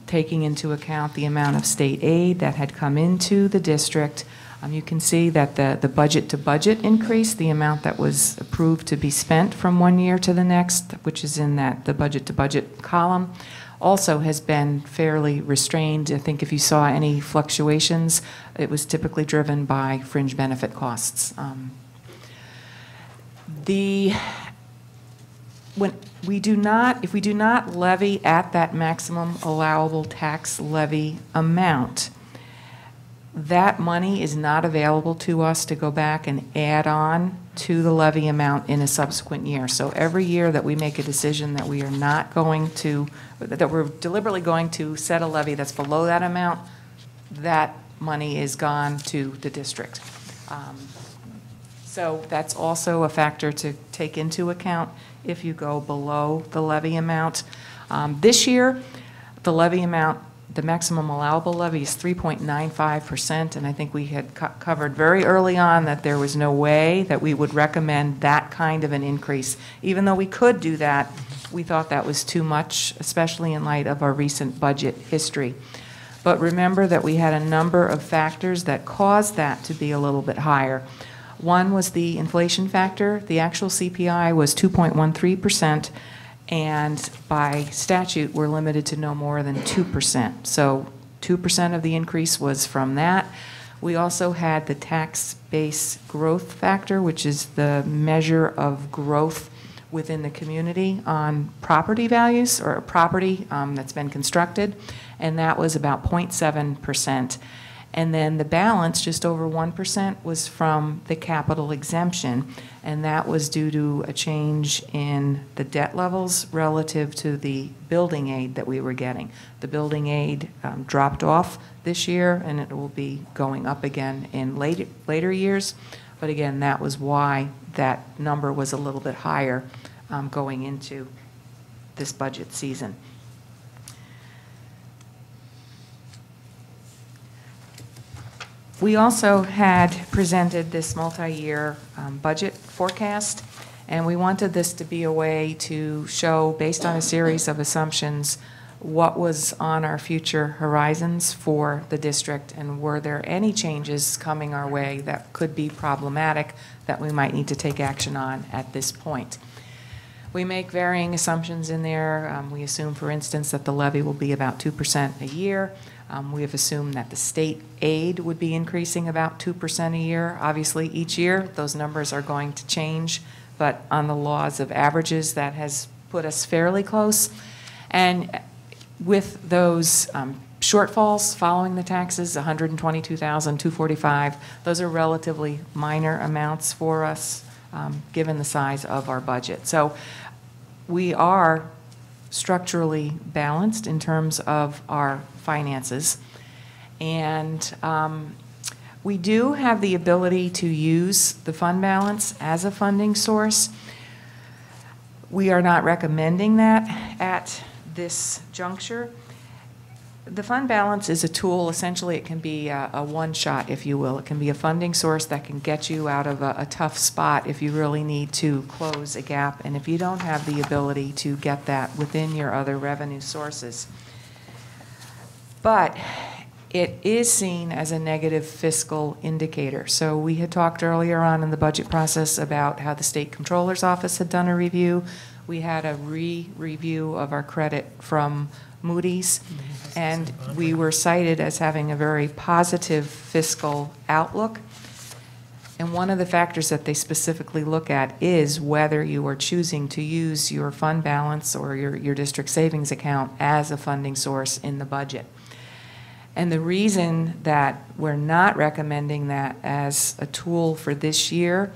Speaker 10: taking into account the amount of state aid that had come into the district. You can see that the budget-to-budget increase, the amount that was approved to be spent from 1 year to the next, which is in the budget-to-budget column, also has been fairly restrained. I think if you saw any fluctuations, it was typically driven by fringe if we do not levy at that maximum allowable tax levy amount, that money is not available to us to go back and add on to the levy amount in a subsequent year. So every year that we make a decision that we are not going to, that we're deliberately going to set a levy that's below that amount, that money is gone to the district. So that's also a factor to take into account if you go below the levy amount. This year, the levy amount, the maximum allowable levy is 3.95%, and I think we had covered very early on that there was no way that we would recommend that kind of an increase. Even though we could do that, we thought that was too much, especially in light of our recent budget history. But remember that we had a number of factors that caused that to be a little bit higher. One was the inflation factor. The actual CPI was 2.13%. And by statute, we're limited to no more than 2%. So 2% of the increase was from that. We also had the tax base growth factor, which is the measure of growth within the community on property values or property that's been constructed, and that was about 0.7%. And then the balance, just over 1%, was from the capital exemption, and that was due to a change in the debt levels relative to the building aid that we were getting. The building aid dropped off this year, and it will be going up again in later years. But again, that was why that number was a little bit higher going into this budget season. We also had presented this multi-year budget forecast, and we wanted this to be a way to show, based on a series of assumptions, what was on our future horizons for the district, and were there any changes coming our way that could be problematic that we might need to take action on at this point. We make varying assumptions in there. We assume, for instance, that the levy will be about 2% a year. We have assumed that the state aid would be increasing about 2% a year. Obviously, each year, those numbers are going to change, but on the laws of averages, that has put us fairly close. And with those shortfalls following the taxes, $122,245, those are relatively minor amounts for us, given the size of our budget. So we are structurally balanced in terms of our finances. And we do have the ability to use the fund balance as a funding source. We are not recommending that at this juncture. The fund balance is a tool. Essentially, it can be a one-shot, if you will. It can be a funding source that can get you out of a tough spot if you really need to close a gap, and if you don't have the ability to get that within your other revenue sources. But it is seen as a negative fiscal indicator. So we had talked earlier on in the budget process about how the State Comptroller's Office had done a review. We had a re-review of our credit from Moody's, and we were cited as having a very positive fiscal outlook. And one of the factors that they specifically look at is whether you are choosing to use your fund balance or your district savings account as a funding source in the budget. And the reason that we're not recommending that as a tool for this year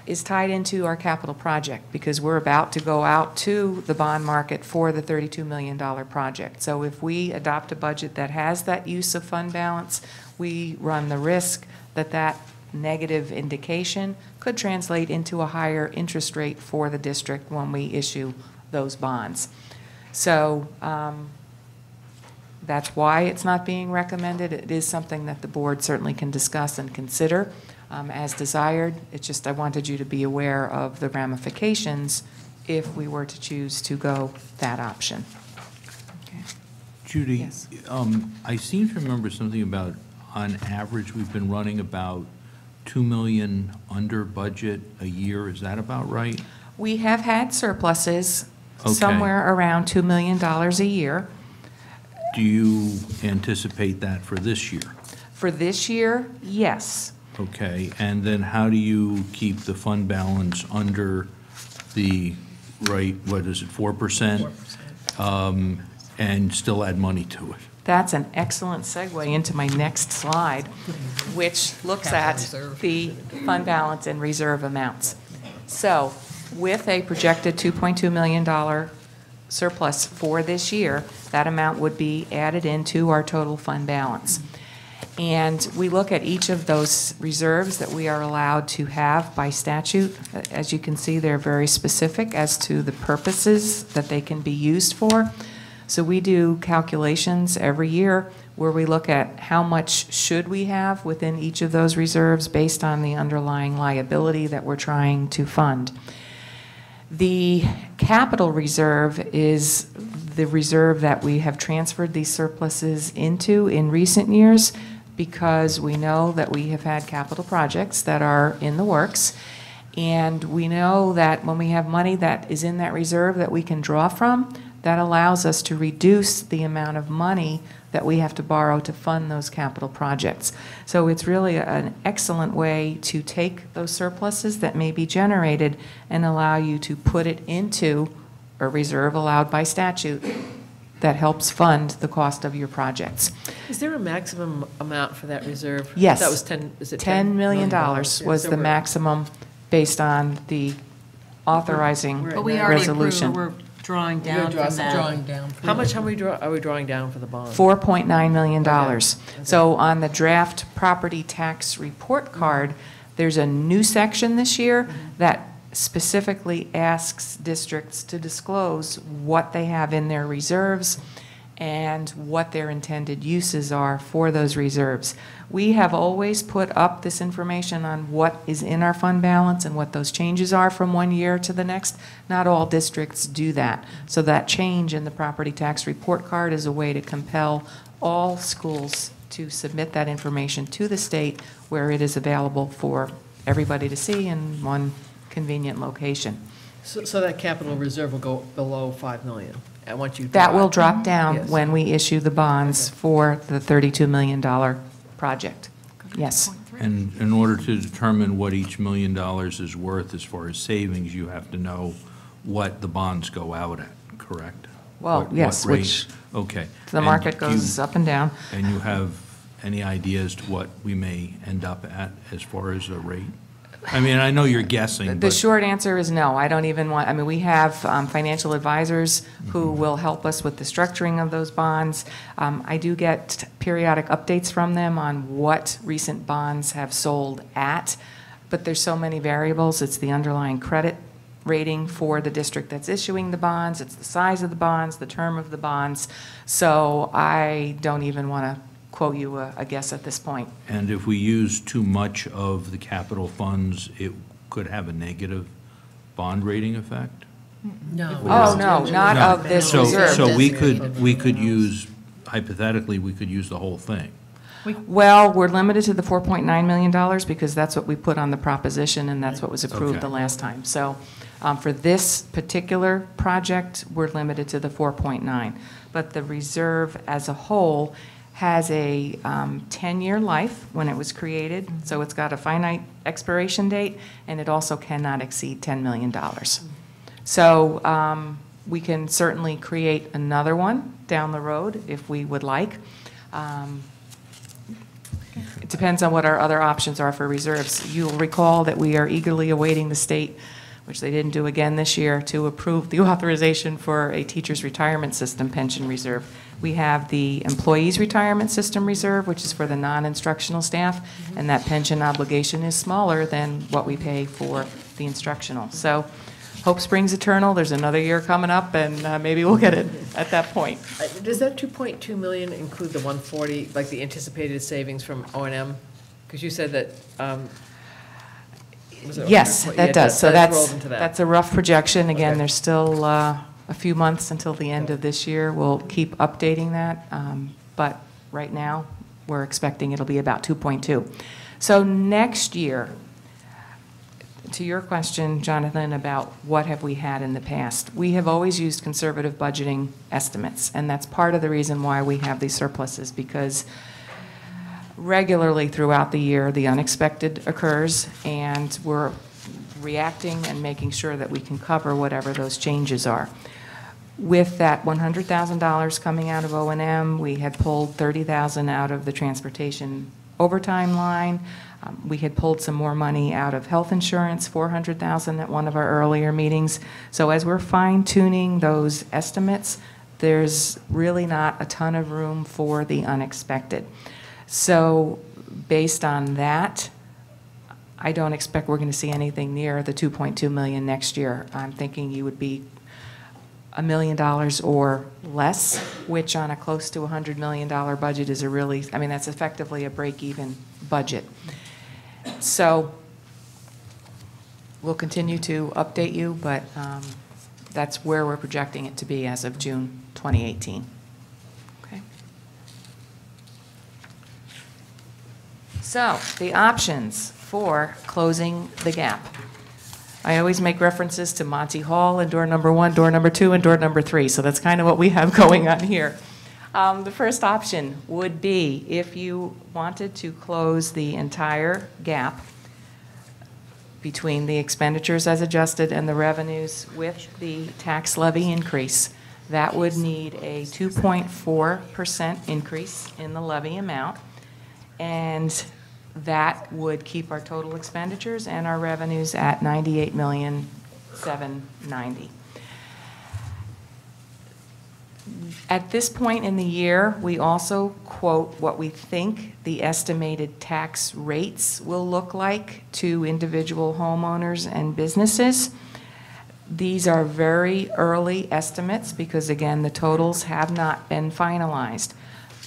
Speaker 10: is tied into our capital project, because we're about to go out to the bond market for the $32 million project. So if we adopt a budget that has that use of fund balance, we run the risk that that negative indication could translate into a higher interest rate for the district when we issue those bonds. So that's why it's not being recommended. It is something that the board certainly can discuss and consider as desired. It's just I wanted you to be aware of the ramifications if we were to choose to go that option. Okay.
Speaker 6: Judy,
Speaker 10: Yes.
Speaker 6: I seem to remember something about, on average, we've been running about $2 million under budget a year. Is that about right?
Speaker 10: We have had surpluses
Speaker 6: Okay.
Speaker 10: somewhere around $2 million a year.
Speaker 6: Do you anticipate that for this year?
Speaker 10: For this year, yes.
Speaker 6: Okay, and then how do you keep the fund balance under the rate, what is it, 4%? And still add money to it.
Speaker 10: That's an excellent segue into my next slide, which looks at the fund balance and reserve amounts. So with a projected $2.2 million surplus for this year, that amount would be added into our total fund balance. And we look at each of those reserves that we are allowed to have by statute. As you can see, they're very specific as to the purposes that they can be used for. So we do calculations every year where we look at how much should we have within each of those reserves based on the underlying liability that we're trying to fund. The capital reserve is the reserve that we have transferred these surpluses into in recent years because we know that we have had capital projects that are in the works. And we know that when we have money that is in that reserve that we can draw from, that allows us to reduce the amount of money that we have to borrow to fund those capital projects. So it's really an excellent way to take those surpluses that may be generated and allow you to put it into a reserve allowed by statute that helps fund the cost of your projects.
Speaker 5: Is there a maximum amount for that reserve?
Speaker 10: Yes.
Speaker 5: That was 10, is it
Speaker 10: $10 million
Speaker 5: $10
Speaker 10: was the maximum based on the authorizing
Speaker 11: But we already approved,
Speaker 10: resolution.
Speaker 11: we're drawing
Speaker 5: You're
Speaker 11: down from that.
Speaker 9: Drawing down.
Speaker 5: How much are we drawing down for the bond?
Speaker 10: $4.9 million.
Speaker 5: Okay.
Speaker 10: So on the draft property tax report card, there's a new section this year that specifically asks districts to disclose what they have in their reserves and what their intended uses are for those reserves. We have always put up this information on what is in our fund balance and what those changes are from one year to the next. Not all districts do that. So that change in the property tax report card is a way to compel all schools to submit that information to the state where it is available for everybody to see in one convenient location.
Speaker 5: So that capital reserve will go below 5 million, and once you.
Speaker 10: That will drop down
Speaker 5: Yes.
Speaker 10: when we issue the bonds for the $32 million project. Yes.
Speaker 6: And in order to determine what each $1 million is worth as far as savings, you have to know what the bonds go out at, correct?
Speaker 10: Well,
Speaker 6: What
Speaker 10: yes,
Speaker 6: rate?
Speaker 10: which
Speaker 6: Okay.
Speaker 10: the
Speaker 6: And
Speaker 10: market
Speaker 6: do you-
Speaker 10: goes up and down.
Speaker 6: And you have any idea as to what we may end up at as far as a rate? I mean, I know you're guessing,
Speaker 10: The
Speaker 6: but
Speaker 10: short answer is no. I don't even want, I mean, we have financial advisors who will help us with the structuring of those bonds. I do get periodic updates from them on what recent bonds have sold at, but there's so many variables. It's the underlying credit rating for the district that's issuing the bonds. It's the size of the bonds, the term of the bonds. So I don't even want to quote you a guess at this point.
Speaker 6: and if we use too much of the capital funds, it could have a negative bond rating effect?
Speaker 9: No.
Speaker 10: Oh, no, not
Speaker 6: No.
Speaker 10: of this
Speaker 6: So-
Speaker 10: reserve.
Speaker 6: So we could use, hypothetically, we could use the whole thing.
Speaker 10: Well, we're limited to the $4.9 million because that's what we put on the proposition and that's what was approved
Speaker 6: Okay.
Speaker 10: the last time. So for this particular project, we're limited to the 4.9. But the reserve as a whole has a 10-year life when it was created, so it's got a finite expiration date, and it also cannot exceed $10 million. So we can certainly create another one down the road if we would like. It depends on what our other options are for reserves. You'll recall that we are eagerly awaiting the state, which they didn't do again this year, to approve the authorization for a teacher's retirement system pension reserve. We have the employees' retirement system reserve, which is for the non-instructional staff, and that pension obligation is smaller than what we pay for the instructional. So hope springs eternal. There's another year coming up, and maybe we'll get it at that point.
Speaker 5: Does that 2.2 million include the 140, like the anticipated savings from O&M? Because you said that, was it
Speaker 10: Yes,
Speaker 5: 140?
Speaker 10: that
Speaker 5: Yeah,
Speaker 10: does. So
Speaker 5: rolled
Speaker 10: that's,
Speaker 5: into that.
Speaker 10: that's a rough projection. Again,
Speaker 5: Okay.
Speaker 10: there's still a few months until the end of this year. We'll keep updating that, but right now, we're expecting it'll be about 2.2. So next year, to your question, Jonathan, about what have we had in the past, we have always used conservative budgeting estimates, and that's part of the reason why we have these surpluses, because regularly throughout the year, the unexpected occurs, and reacting and making sure that we can cover whatever those changes are. With that $100,000 coming out of O&M, we had pulled $30,000 out of the transportation overtime line. We had pulled some more money out of health insurance, $400,000 at one of our earlier meetings. So as we're fine-tuning those estimates, there's really not a ton of room for the unexpected. So based on that, I don't expect we're going to see anything near the $2.2 million next year. I'm thinking you would be $1 million or less, which on a close to $100 million budget is a really, I mean, that's effectively a break-even budget. So we'll continue to update you, but that's where we're projecting it to be as of June 2018. Okay. So the options for closing the gap. I always make references to Monty Hall and door number 1, door number 2, and door number 3. So that's kind of what we have going on here. The first option would be if you wanted to close the entire gap between the expenditures as adjusted and the revenues with the tax levy increase, that would need a 2.4% increase in the levy amount, and that would keep our total expenditures and our revenues at $98,790,000. At this point in the year, we also quote what we think the estimated tax rates will look like to individual homeowners and businesses. These are very early estimates because, again, the totals have not been finalized.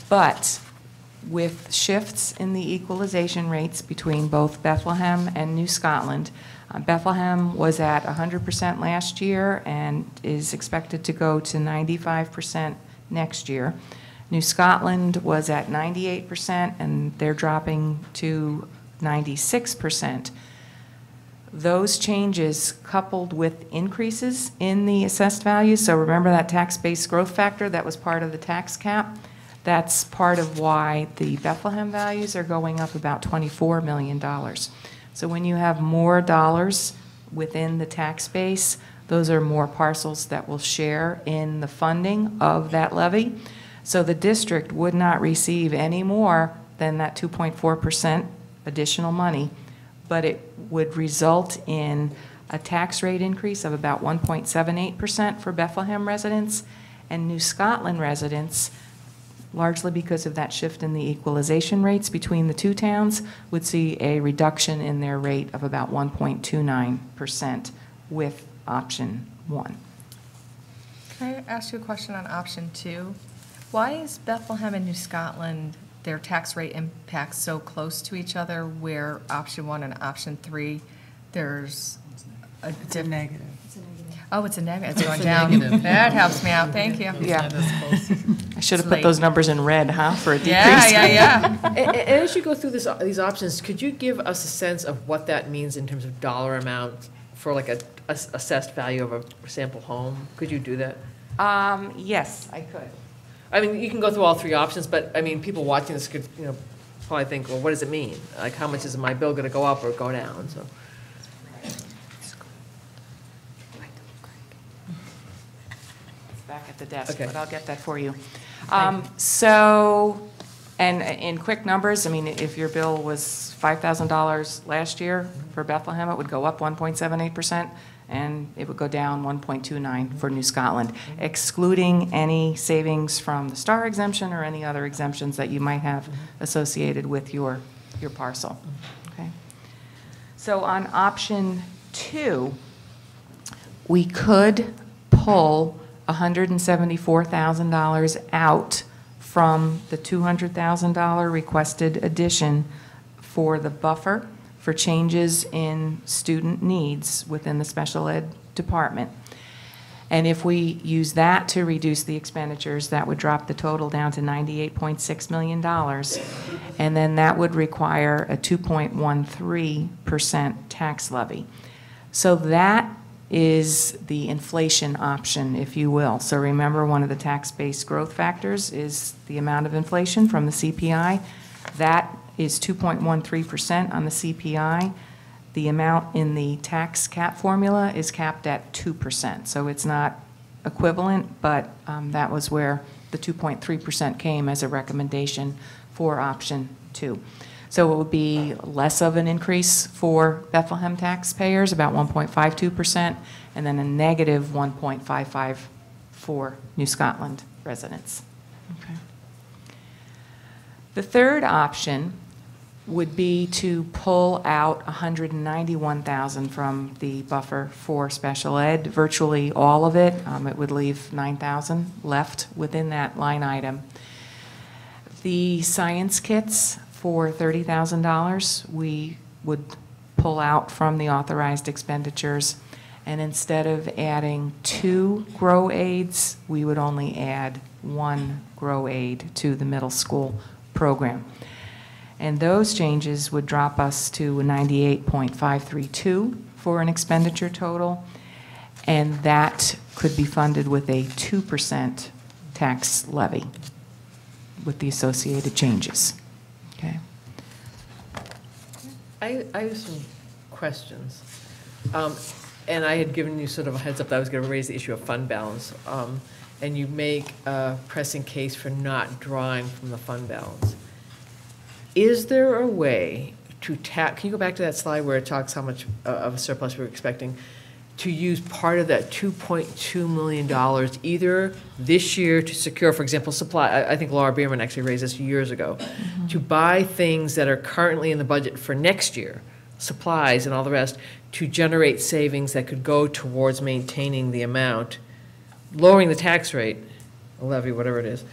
Speaker 10: But with shifts in the equalization rates between both Bethlehem and New Scotland, Bethlehem was at 100% last year and is expected to go to 95% next year. New Scotland was at 98% and they're dropping to 96%. Those changes coupled with increases in the assessed values, so remember that tax-based growth factor that was part of the tax cap, that's part of why the Bethlehem values are going up about $24 million. So when you have more dollars within the tax base, those are more parcels that will share in the funding of that levy. So the district would not receive any more than that 2.4% additional money, but it would result in a tax rate increase of about 1.78% for Bethlehem residents, and New Scotland residents, largely because of that shift in the equalization rates between the two towns, would see a reduction in their rate of about 1.29% with option 1.
Speaker 1: Can I ask you a question on option 2? Why is Bethlehem and New Scotland, their tax rate impacts so close to each other, where option 1 and option 3, there's a negative? Oh, it's a negative. It's going down.
Speaker 9: Negative.
Speaker 1: That helps me out. Thank you.
Speaker 10: Yeah.
Speaker 9: It's not as close.
Speaker 10: I should have
Speaker 1: It's
Speaker 10: put
Speaker 1: late.
Speaker 10: those numbers in red, huh, for a decrease.
Speaker 1: Yeah.
Speaker 5: And as you go through these options, could you give us a sense of what that means in terms of dollar amount for like a assessed value of a sample home? Could you do that?
Speaker 10: Yes, I could.
Speaker 5: I mean, you can go through all 3 options, but I mean, people watching this could, probably think, well, what does it mean? Like, how much is my bill going to go up or go down? So.
Speaker 10: Back at the desk,
Speaker 5: Okay.
Speaker 10: but I'll get that for you. So, and in quick numbers, I mean, if your bill was $5,000 last year for Bethlehem, it would go up 1.78%, and it would go down 1.29 for New Scotland, excluding any savings from the STAR exemption or any other exemptions that you might have associated with your parcel. Okay. So on option 2, we could pull $174,000 out from the $200,000 requested addition for the buffer for changes in student needs within the special ed department. And if we use that to reduce the expenditures, that would drop the total down to $98.6 million. And then that would require a 2.13% tax levy. So that is the inflation option, if you will. So remember, one of the tax-based growth factors is the amount of inflation from the CPI. That is 2.13% on the CPI. The amount in the tax cap formula is capped at 2%, so it's not equivalent, but that was where the 2.3% came as a recommendation for option 2. So it would be less of an increase for Bethlehem taxpayers, about 1.52%, and then a negative 1.55 for New Scotland residents. Okay. The third option would be to pull out $191,000 from the buffer for special ed, virtually all of it. It would leave $9,000 left within that line item. The science kits for $30,000, we would pull out from the authorized expenditures, and instead of adding 2 grow aids, we would only add 1 grow aid to the middle school program. And those changes would drop us to 98.532 for an expenditure total, and that could be funded with a 2% tax levy with the associated changes. Okay.
Speaker 5: I have some questions. And I had given you sort of a heads up that I was going to raise the issue of fund balance. And you make a pressing case for not drawing from the fund balance. Is there a way to can you go back to that slide where it talks how much of a surplus we're expecting, to use part of that $2.2 million either this year to secure, for example, supply, I think Laura Bierman actually raised this years ago, to buy things that are currently in the budget for next year, supplies and all the rest, to generate savings that could go towards maintaining the amount, lowering the tax rate, a levy, whatever it is,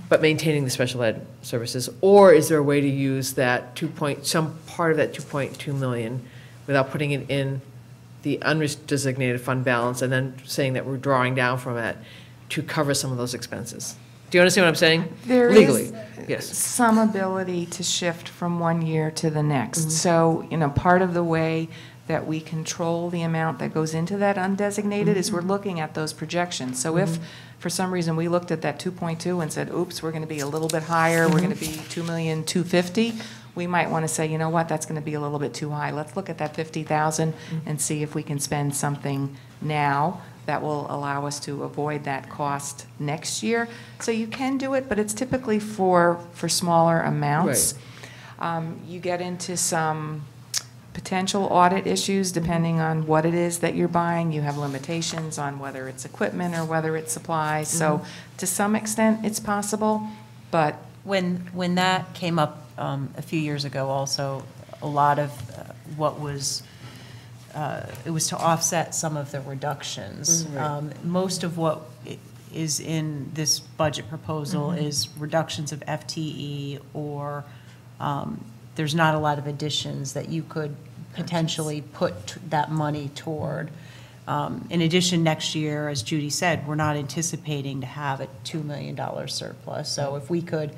Speaker 5: but maintaining the special ed services? Or is there a way to use that some part of that 2.2 million without putting it in the undesignated fund balance and then saying that we're drawing down from it to cover some of those expenses? Do you understand what I'm saying?
Speaker 10: There
Speaker 5: Legally,
Speaker 10: is
Speaker 5: yes.
Speaker 10: some ability to shift from one year to the next. So, part of the way that we control the amount that goes into that undesignated is we're looking at those projections. So if, for some reason, we looked at that 2.2 and said, oops, we're going to be a little bit higher, we're going to be $2,250,000, we might want to say, you know what, that's going to be a little bit too high. Let's look at that 50,000 and see if we can spend something now that will allow us to avoid that cost next year. So you can do it, but it's typically for smaller amounts. You get into some potential audit issues depending on what it is that you're buying. You have limitations on whether it's equipment or whether it's supplies. So to some extent, it's possible, but
Speaker 11: When that came up a few years ago also, a lot of what was, it was to offset some of the reductions. Most of what is in this budget proposal is reductions of FTE, or there's not a lot of additions that you could potentially put that money toward. In addition, next year, as Judy said, we're not anticipating to have a $2 million surplus. So if we could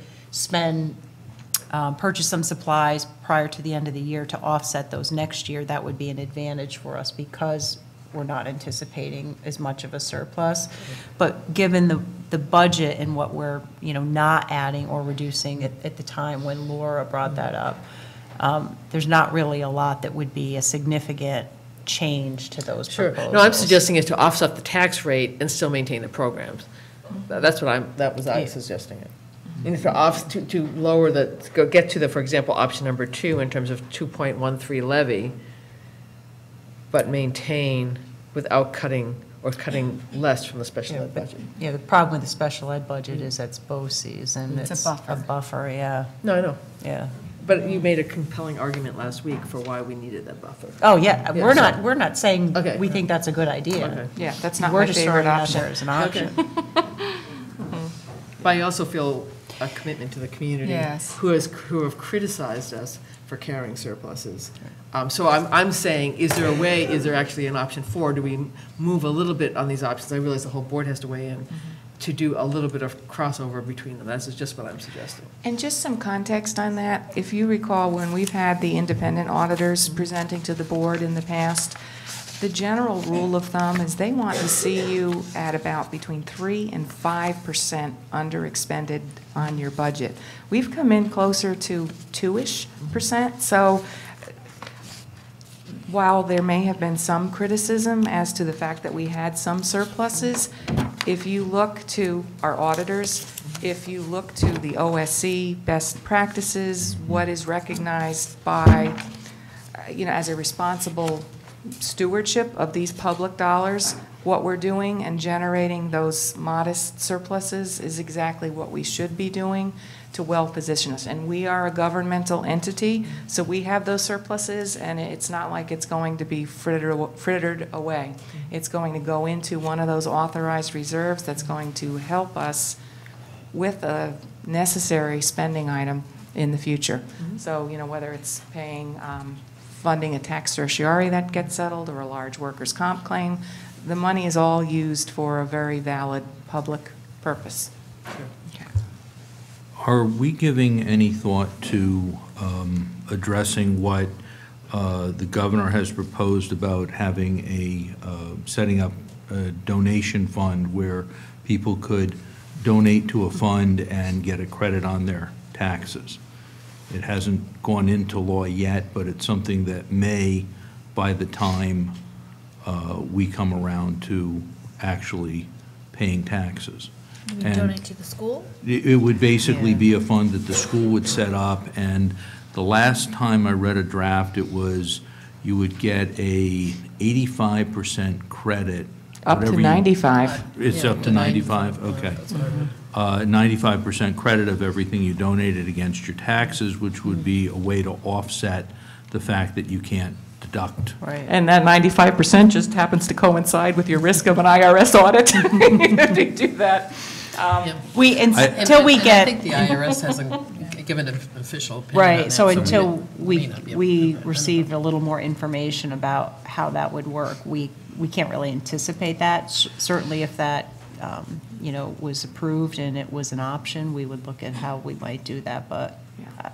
Speaker 11: purchase some supplies prior to the end of the year to offset those next year, that would be an advantage for us because we're not anticipating as much of a surplus. But given the budget and what we're, not adding or reducing at the time when Laura brought that up, there's not really a lot that would be a significant change to those proposals.
Speaker 5: No, I'm suggesting is to offset the tax rate and still maintain the programs. That's what I was suggesting it. And to lower get to for example, option number 2 in terms of 2.13 levy, but maintain without cutting less from the special ed budget.
Speaker 11: Yeah, the problem with the special ed budget is that's BOCES, and it's a buffer, yeah.
Speaker 5: No, I know.
Speaker 11: Yeah.
Speaker 5: But you made a compelling argument last week for why we needed that buffer.
Speaker 11: Oh, yeah, we're not saying we think that's a good idea.
Speaker 5: Okay.
Speaker 10: yeah, that's not my favorite option.
Speaker 11: We're just throwing it out there as an option.
Speaker 5: But I also feel a commitment to the community who have criticized us for carrying surpluses. So I'm saying, is there actually an option 4? Do we move a little bit on these options? I realize the whole board has to weigh in to do a little bit of crossover between them. That's just what I'm suggesting.
Speaker 10: And just some context on that, if you recall, when we've had the independent auditors presenting to the board in the past, the general rule of thumb is they want to see you at about between 3 and 5% underexpended on your budget. We've come in closer to 2-ish%, so while there may have been some criticism as to the fact that we had some surpluses, if you look to our auditors, if you look to the OSC best practices, what is recognized by, as a responsible stewardship of these public dollars, what we're doing and generating those modest surpluses is exactly what we should be doing to well position us. And we are a governmental entity, so we have those surpluses, and it's not like it's going to be frittered away. It's going to go into one of those authorized reserves that's going to help us with a necessary spending item in the future. So, whether it's paying, funding a tax certiorari that gets settled or a large workers' comp claim, the money is all used for a very valid public purpose. Okay.
Speaker 6: Are we giving any thought to addressing what the governor has proposed about having setting up a donation fund where people could donate to a fund and get a credit on their taxes? It hasn't gone into law yet, but it's something that may, by the time we come around to actually paying taxes.
Speaker 8: You
Speaker 6: And
Speaker 8: donate to the school?
Speaker 6: it would basically be a fund that the school would set up, and the last time I read a draft, it was you would get a 85% credit.
Speaker 10: Up to
Speaker 6: whatever you-
Speaker 10: 95.
Speaker 6: It's up to 95, okay. 95% credit of everything you donated against your taxes, which would be a way to offset the fact that you can't deduct.
Speaker 11: Right.
Speaker 10: And that 95% just happens to coincide with your risk of an IRS audit if you do that.
Speaker 4: Until we
Speaker 9: And I
Speaker 4: get.
Speaker 9: think the IRS hasn't given an official opinion on
Speaker 4: Right,
Speaker 9: that,
Speaker 4: so
Speaker 9: we
Speaker 4: until
Speaker 9: may
Speaker 4: we
Speaker 9: not be able to do that.
Speaker 4: receive a little more information about how that would work, we can't really anticipate that. Certainly if that, was approved and it was an option, we would look at how we might do that, but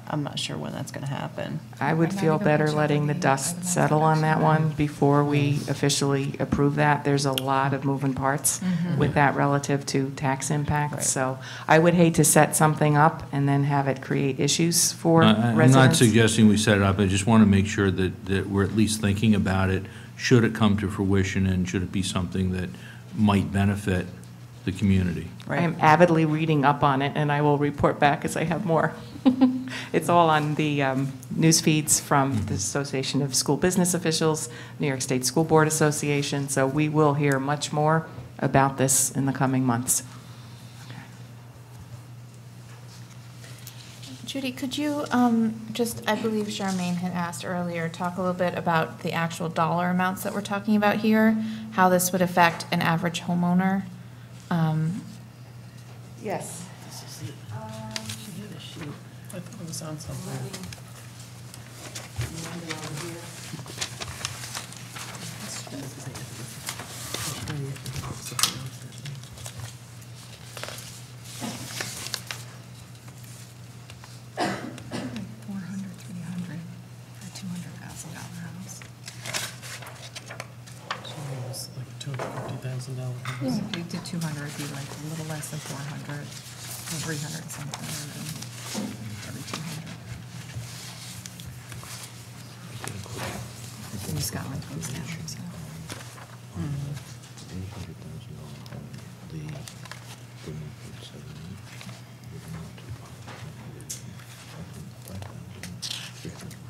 Speaker 4: I'm not sure when that's going to happen.
Speaker 10: I would feel better letting the dust settle on that one before we officially approve that. There's a lot of moving parts with that relative to tax impacts. So I would hate to set something up and then have it create issues for
Speaker 6: I'm
Speaker 10: residents.
Speaker 6: not suggesting we set it up, I just want to make sure that we're at least thinking about it, should it come to fruition, and should it be something that might benefit the community.
Speaker 10: I am avidly reading up on it, and I will report back as I have more. It's all on the news feeds from the Association of School Business Officials, New York State School Board Association, so we will hear much more about this in the coming months.
Speaker 8: Judy, could you I believe Charmaine had asked earlier, talk a little bit about the actual dollar amounts that we're talking about here, how this would affect an average homeowner?
Speaker 10: Yes.
Speaker 9: I thought it was on something. It was like $250,000 house.
Speaker 1: Yeah, if you did 200, it'd be like a little less than 400, or 300 something, and every 200. And Scotland goes down, so.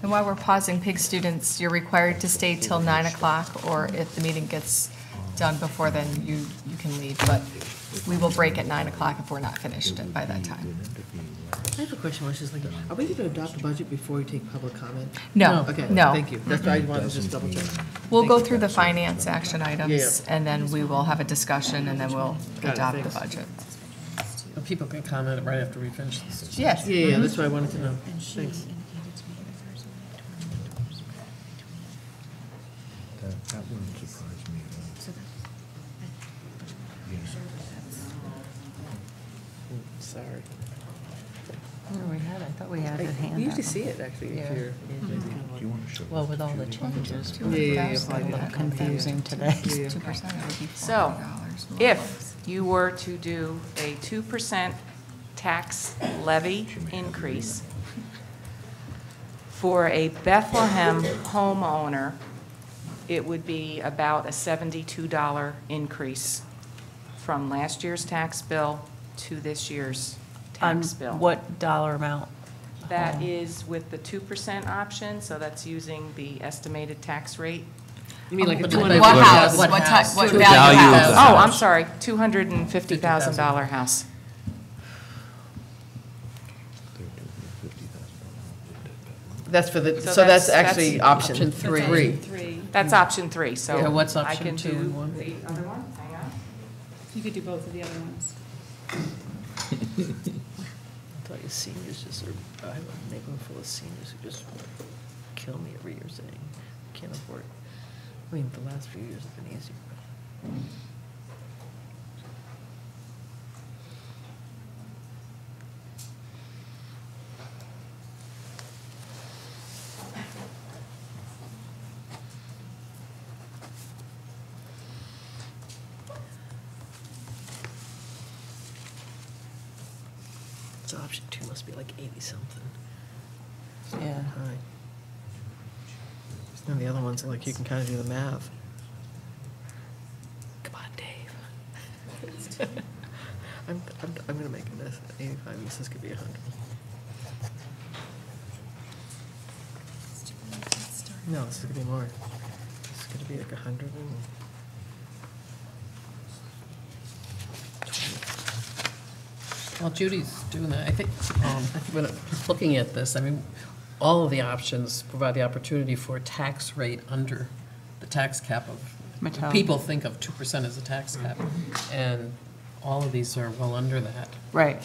Speaker 1: And while we're pausing, PIG students, you're required to stay till 9 o'clock, or if the meeting gets done before then, you can leave. But we will break at 9 o'clock if we're not finished by that time.
Speaker 5: I have a question, which is like, are we going to adopt the budget before we take public comment?
Speaker 1: No,
Speaker 5: Okay,
Speaker 1: no.
Speaker 5: thank you. That's why I wanted to just double check.
Speaker 1: We'll go through the finance action items,
Speaker 5: Yeah.
Speaker 1: and then we will have a discussion, and then we'll
Speaker 5: Got it,
Speaker 1: adopt the
Speaker 5: thanks.
Speaker 1: budget.
Speaker 9: But people can comment right after we finish this.
Speaker 1: Yes.
Speaker 5: Yeah, that's what I wanted to know. Thanks.
Speaker 6: That wouldn't surprise me.
Speaker 5: Sorry.
Speaker 11: Where we had, I thought we had a hand.
Speaker 5: We usually see it, actually, if
Speaker 11: Yeah.
Speaker 5: you're.
Speaker 6: Do you want to show?
Speaker 11: Well, with all the changes,
Speaker 5: Yeah, yeah, yeah,
Speaker 11: it's a
Speaker 5: yeah.
Speaker 11: little confusing today.
Speaker 5: Yeah.
Speaker 1: 2% would be
Speaker 10: So,
Speaker 1: $400 more.
Speaker 10: if you were to do a 2% tax levy increase for a Bethlehem homeowner it would be about a $72 increase from last year's tax bill to this year's
Speaker 11: On
Speaker 10: tax bill.
Speaker 11: what dollar amount?
Speaker 10: That is with the 2% option, so that's using the estimated tax rate.
Speaker 5: You mean like a
Speaker 9: What
Speaker 5: 200?
Speaker 1: What house,
Speaker 9: What
Speaker 1: what
Speaker 9: house?
Speaker 1: type, what
Speaker 6: The
Speaker 1: value
Speaker 6: value of
Speaker 1: house?
Speaker 6: the
Speaker 10: Oh, I'm
Speaker 6: house.
Speaker 10: sorry, $250,000 house.
Speaker 5: That's for the,
Speaker 10: So
Speaker 5: so that's
Speaker 10: that's-
Speaker 5: actually
Speaker 10: that's
Speaker 5: option
Speaker 9: option
Speaker 5: three.
Speaker 10: That's option 3, so.
Speaker 9: Yeah, what's
Speaker 10: I
Speaker 9: option
Speaker 10: can
Speaker 9: 2
Speaker 10: do
Speaker 9: and 1?
Speaker 10: the other one, hang on.
Speaker 3: You could do both of the other ones.
Speaker 5: I'll tell you, seniors just are, I have a neighborhood full of seniors who just kill me every year saying, can't afford it. I mean, the last few years have been easy, but. So option 2 must be like 80-something.
Speaker 11: Yeah.
Speaker 5: High. And the other ones, like, you can kind of do the math. Come on, Dave. I'm gonna make a mess. 85, this could be 100. No, this is gonna be more. This is gonna be like 100 and.
Speaker 9: While Judy's doing that, I think when looking at this, I mean, all of the options provide the opportunity for a tax rate under the tax cap of,
Speaker 11: Mattel.
Speaker 9: people think of 2% as a tax cap, and all of these are well under that.
Speaker 11: Right,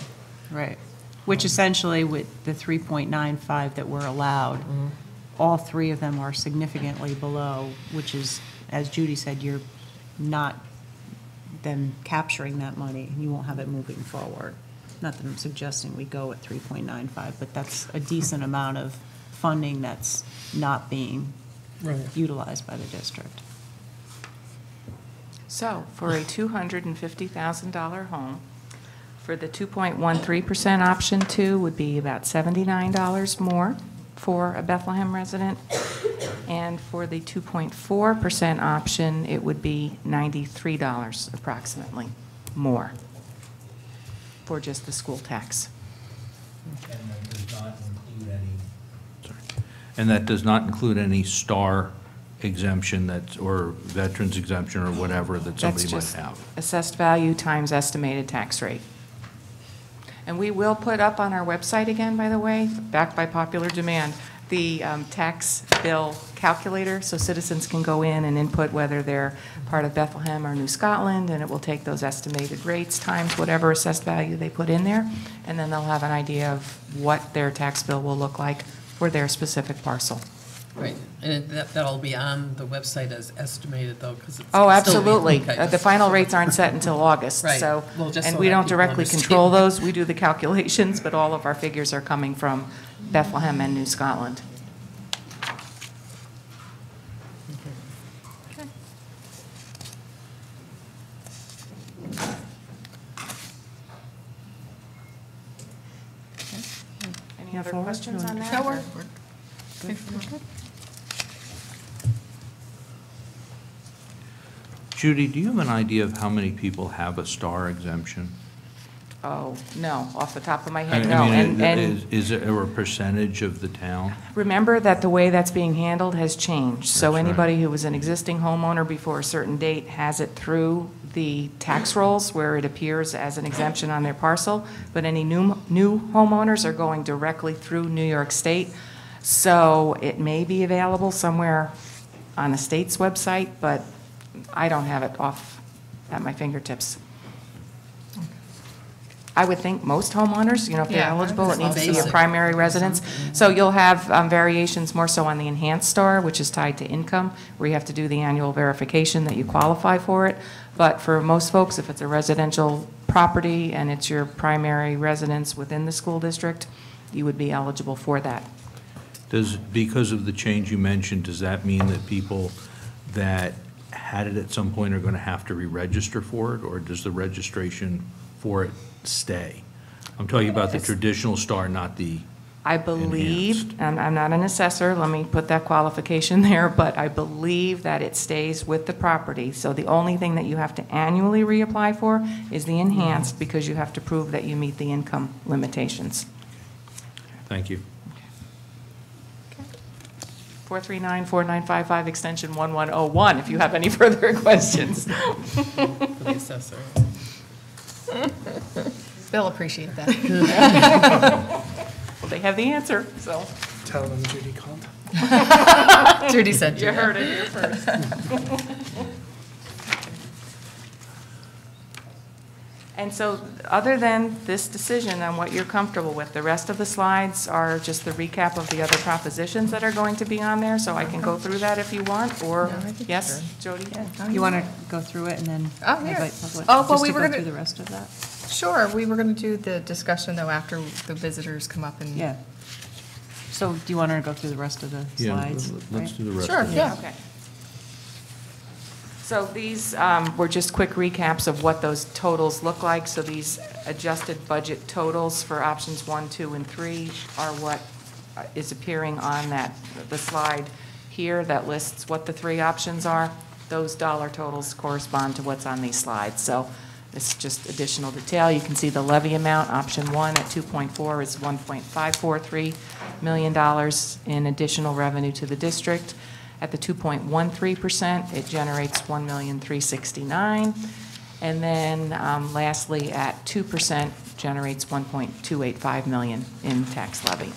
Speaker 11: right. Which essentially with the 3.95 that were allowed, all three of them are significantly below, which is, as Judy said, you're not then capturing that money, and you won't have it moving forward. Not that I'm suggesting we go at 3.95, but that's a decent amount of funding that's not being utilized by the district.
Speaker 10: So for a $250,000 home, for the 2.13% option 2 would be about $79 more for a Bethlehem resident. And for the 2.4% option, it would be $93 approximately more for just the school tax.
Speaker 6: And that does not include any star exemption that's, or veterans exemption or whatever that somebody
Speaker 10: That's
Speaker 6: might
Speaker 10: just
Speaker 6: have.
Speaker 10: assessed value times estimated tax rate. And we will put up on our website again, by the way, backed by popular demand, the tax bill calculator, so citizens can go in and input whether they're part of Bethlehem or New Scotland, and it will take those estimated rates times whatever assessed value they put in there, and then they'll have an idea of what their tax bill will look like for their specific parcel.
Speaker 9: Right, and that'll be on the website as estimated, though, because it's.
Speaker 10: Oh,
Speaker 9: still
Speaker 10: absolutely.
Speaker 9: okay.
Speaker 10: The final rates aren't set until August,
Speaker 9: Right.
Speaker 10: so,
Speaker 9: Well, just
Speaker 10: and
Speaker 9: so
Speaker 10: we
Speaker 9: that
Speaker 10: don't
Speaker 9: people
Speaker 10: directly
Speaker 9: understand.
Speaker 10: control those. We do the calculations, but all of our figures are coming from Bethlehem and New Scotland. Any other questions on that? or-
Speaker 6: Judy, do you have an idea of how many people have a star exemption?
Speaker 10: Oh, no, off the top of my
Speaker 6: I
Speaker 10: head,
Speaker 6: mean,
Speaker 10: no. And
Speaker 6: is it a percentage of the town?
Speaker 10: remember that the way that's being handled has changed. So
Speaker 6: That's right.
Speaker 10: anybody who was an existing homeowner before a certain date has it through the tax rolls where it appears as an exemption on their parcel, but any new homeowners are going directly through New York State. So it may be available somewhere on the state's website, but I don't have it off at my fingertips. I would think most homeowners, you know, if they're
Speaker 1: Yeah,
Speaker 10: eligible, it needs to be a
Speaker 9: basic.
Speaker 10: primary residence. So you'll have variations more so on the enhanced star, which is tied to income, where you have to do the annual verification that you qualify for it. But for most folks, if it's a residential property and it's your primary residence within the school district, you would be eligible for that.
Speaker 6: Because of the change you mentioned, does that mean that people that had it at some point are going to have to re-register for it, or does the registration for it stay? I'm talking about the traditional star, not the
Speaker 10: I believe, and I'm not an assessor, let me put that qualification there, but I believe that it stays with the property. So the only thing that you have to annually reapply for is the enhanced, because you have to prove that you meet the income limitations.
Speaker 6: Thank you.
Speaker 10: 439-4955, extension 1101, if you have any further questions.
Speaker 9: For the assessor.
Speaker 1: They'll appreciate that.
Speaker 10: Well, they have the answer, so.
Speaker 7: Tell them Judy called.
Speaker 1: Judy said
Speaker 10: You heard it here first. And so, other than this decision on what you're comfortable with, the rest of the slides are just the recap of the other propositions that are going to be on there, so I can go through that if you want, or, yes, Jody?
Speaker 11: You want to go through it and then
Speaker 1: Oh, yeah.
Speaker 11: invite public?
Speaker 1: Oh, well,
Speaker 11: just
Speaker 1: we
Speaker 11: to
Speaker 1: were
Speaker 11: go
Speaker 1: gonna-
Speaker 11: through the rest of that?
Speaker 1: Sure, we were going to do the discussion, though, after the visitors come up and.
Speaker 11: Yeah. So do you want to go through the rest of the
Speaker 6: Yeah,
Speaker 11: slides?
Speaker 6: let's
Speaker 11: right?
Speaker 6: do the rest
Speaker 1: Sure,
Speaker 6: of it.
Speaker 1: yeah.
Speaker 10: Okay. So these were just quick recaps of what those totals look like. So these adjusted budget totals for options 1, 2, and 3 are what is appearing on the slide here that lists what the 3 options are. Those dollar totals correspond to what's on these slides. So it's just additional detail. You can see the levy amount, option 1 at 2.4 is $1.543 million in additional revenue to the district. At the 2.13%, it generates $1,369,000. And then lastly, at 2%, generates $1.285 million in tax levy.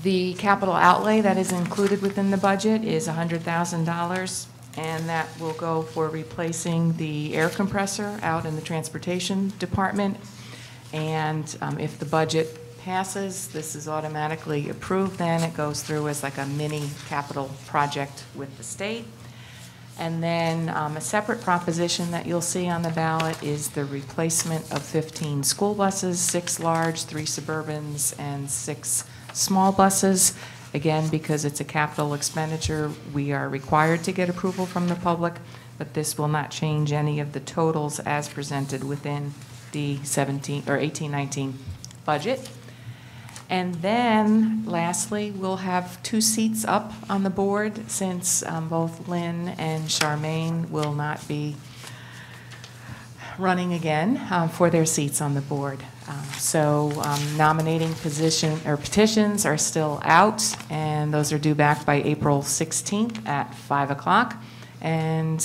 Speaker 10: The capital outlay that is included within the budget is $100,000, and that will go for replacing the air compressor out in the transportation department. And if the budget passes, this is automatically approved, then it goes through as like a mini capital project with the state. And then a separate proposition that you'll see on the ballot is the replacement of 15 school buses, 6 large, 3 Suburbans, and 6 small buses. Again, because it's a capital expenditure, we are required to get approval from the public, but this will not change any of the totals as presented within the 18-19 budget. And then, lastly, we'll have 2 seats up on the board, since both Lynn and Charmaine will not be running again for their seats on the board. So nominating petitions are still out, and those are due back by April 16th at 5 o'clock. And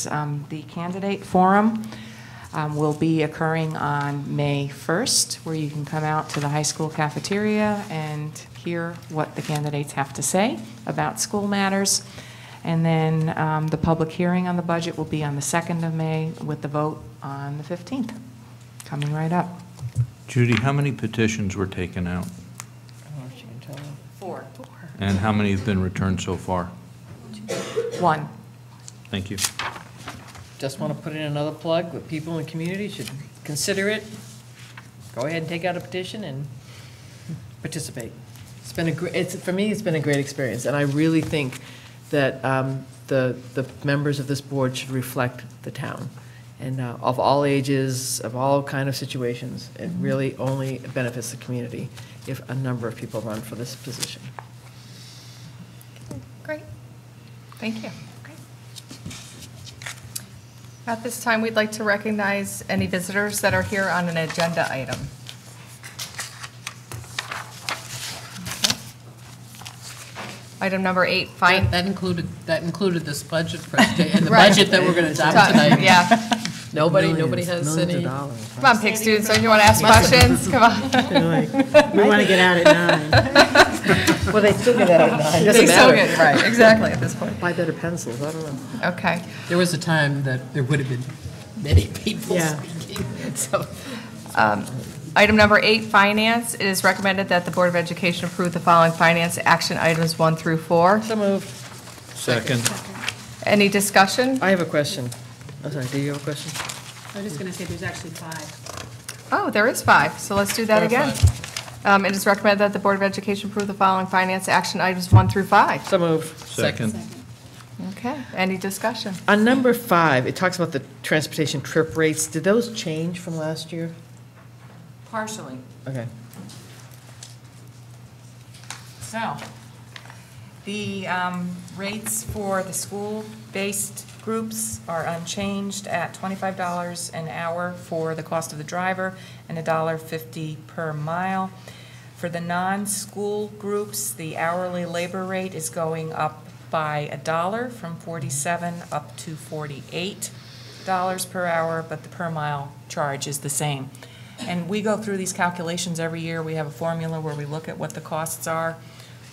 Speaker 10: the candidate forum will be occurring on May 1st, where you can come out to the high school cafeteria and hear what the candidates have to say about school matters. And then the public hearing on the budget will be on the 2nd of May, with the vote on the 15th, coming right up.
Speaker 6: Judy, how many petitions were taken out?
Speaker 10: 4.
Speaker 6: And how many have been returned so far?
Speaker 10: 1.
Speaker 6: Thank you.
Speaker 5: Just want to put in another plug, that people in the community should consider it. Go ahead and take out a petition and participate. It's been for me, it's been a great experience, and I really think that the members of this board should reflect the town. And of all ages, of all kind of situations, it really only benefits the community if a number of people run for this position.
Speaker 1: Great. Thank you. At this time, we'd like to recognize any visitors that are here on an agenda item. Item number 8, fine.
Speaker 9: That included this budget for today, and the
Speaker 1: Right.
Speaker 9: budget that we're going to adopt tonight.
Speaker 1: Yeah.
Speaker 9: Nobody has
Speaker 5: Millions
Speaker 9: any.
Speaker 5: of dollars.
Speaker 1: Come on, PIC students, don't you want to ask questions? Come on.
Speaker 13: We want to get out at 9.
Speaker 5: Well, they still get out at 9.
Speaker 1: They still get, right, exactly, at this point.
Speaker 5: Buy better pencils, I don't know.
Speaker 1: Okay.
Speaker 9: There was a time that there would have been many people
Speaker 13: Yeah.
Speaker 9: speaking, so.
Speaker 1: Item number 8, finance. It is recommended that the Board of Education approve the following finance action items 1 through 4.
Speaker 5: So moved.
Speaker 6: Second.
Speaker 1: Any discussion?
Speaker 5: I have a question. I'm sorry, do you have a question?
Speaker 3: I was just going to say, there's actually 5.
Speaker 1: Oh, there is 5, so let's do that
Speaker 9: There are
Speaker 1: again. It is recommended that the Board of Education approve the following finance action items 1 through 5.
Speaker 5: So moved.
Speaker 6: Second.
Speaker 1: Okay, any discussion?
Speaker 5: On number 5, it talks about the transportation trip rates. Did those change from last year?
Speaker 10: Partially.
Speaker 5: Okay.
Speaker 10: So, the rates for the school-based groups are unchanged at $25 an hour for the cost of the driver and $1.50 per mile. For the non-school groups, the hourly labor rate is going up by $1 from $47 up to $48 per hour, but the per mile charge is the same. And we go through these calculations every year. We have a formula where we look at what the costs are.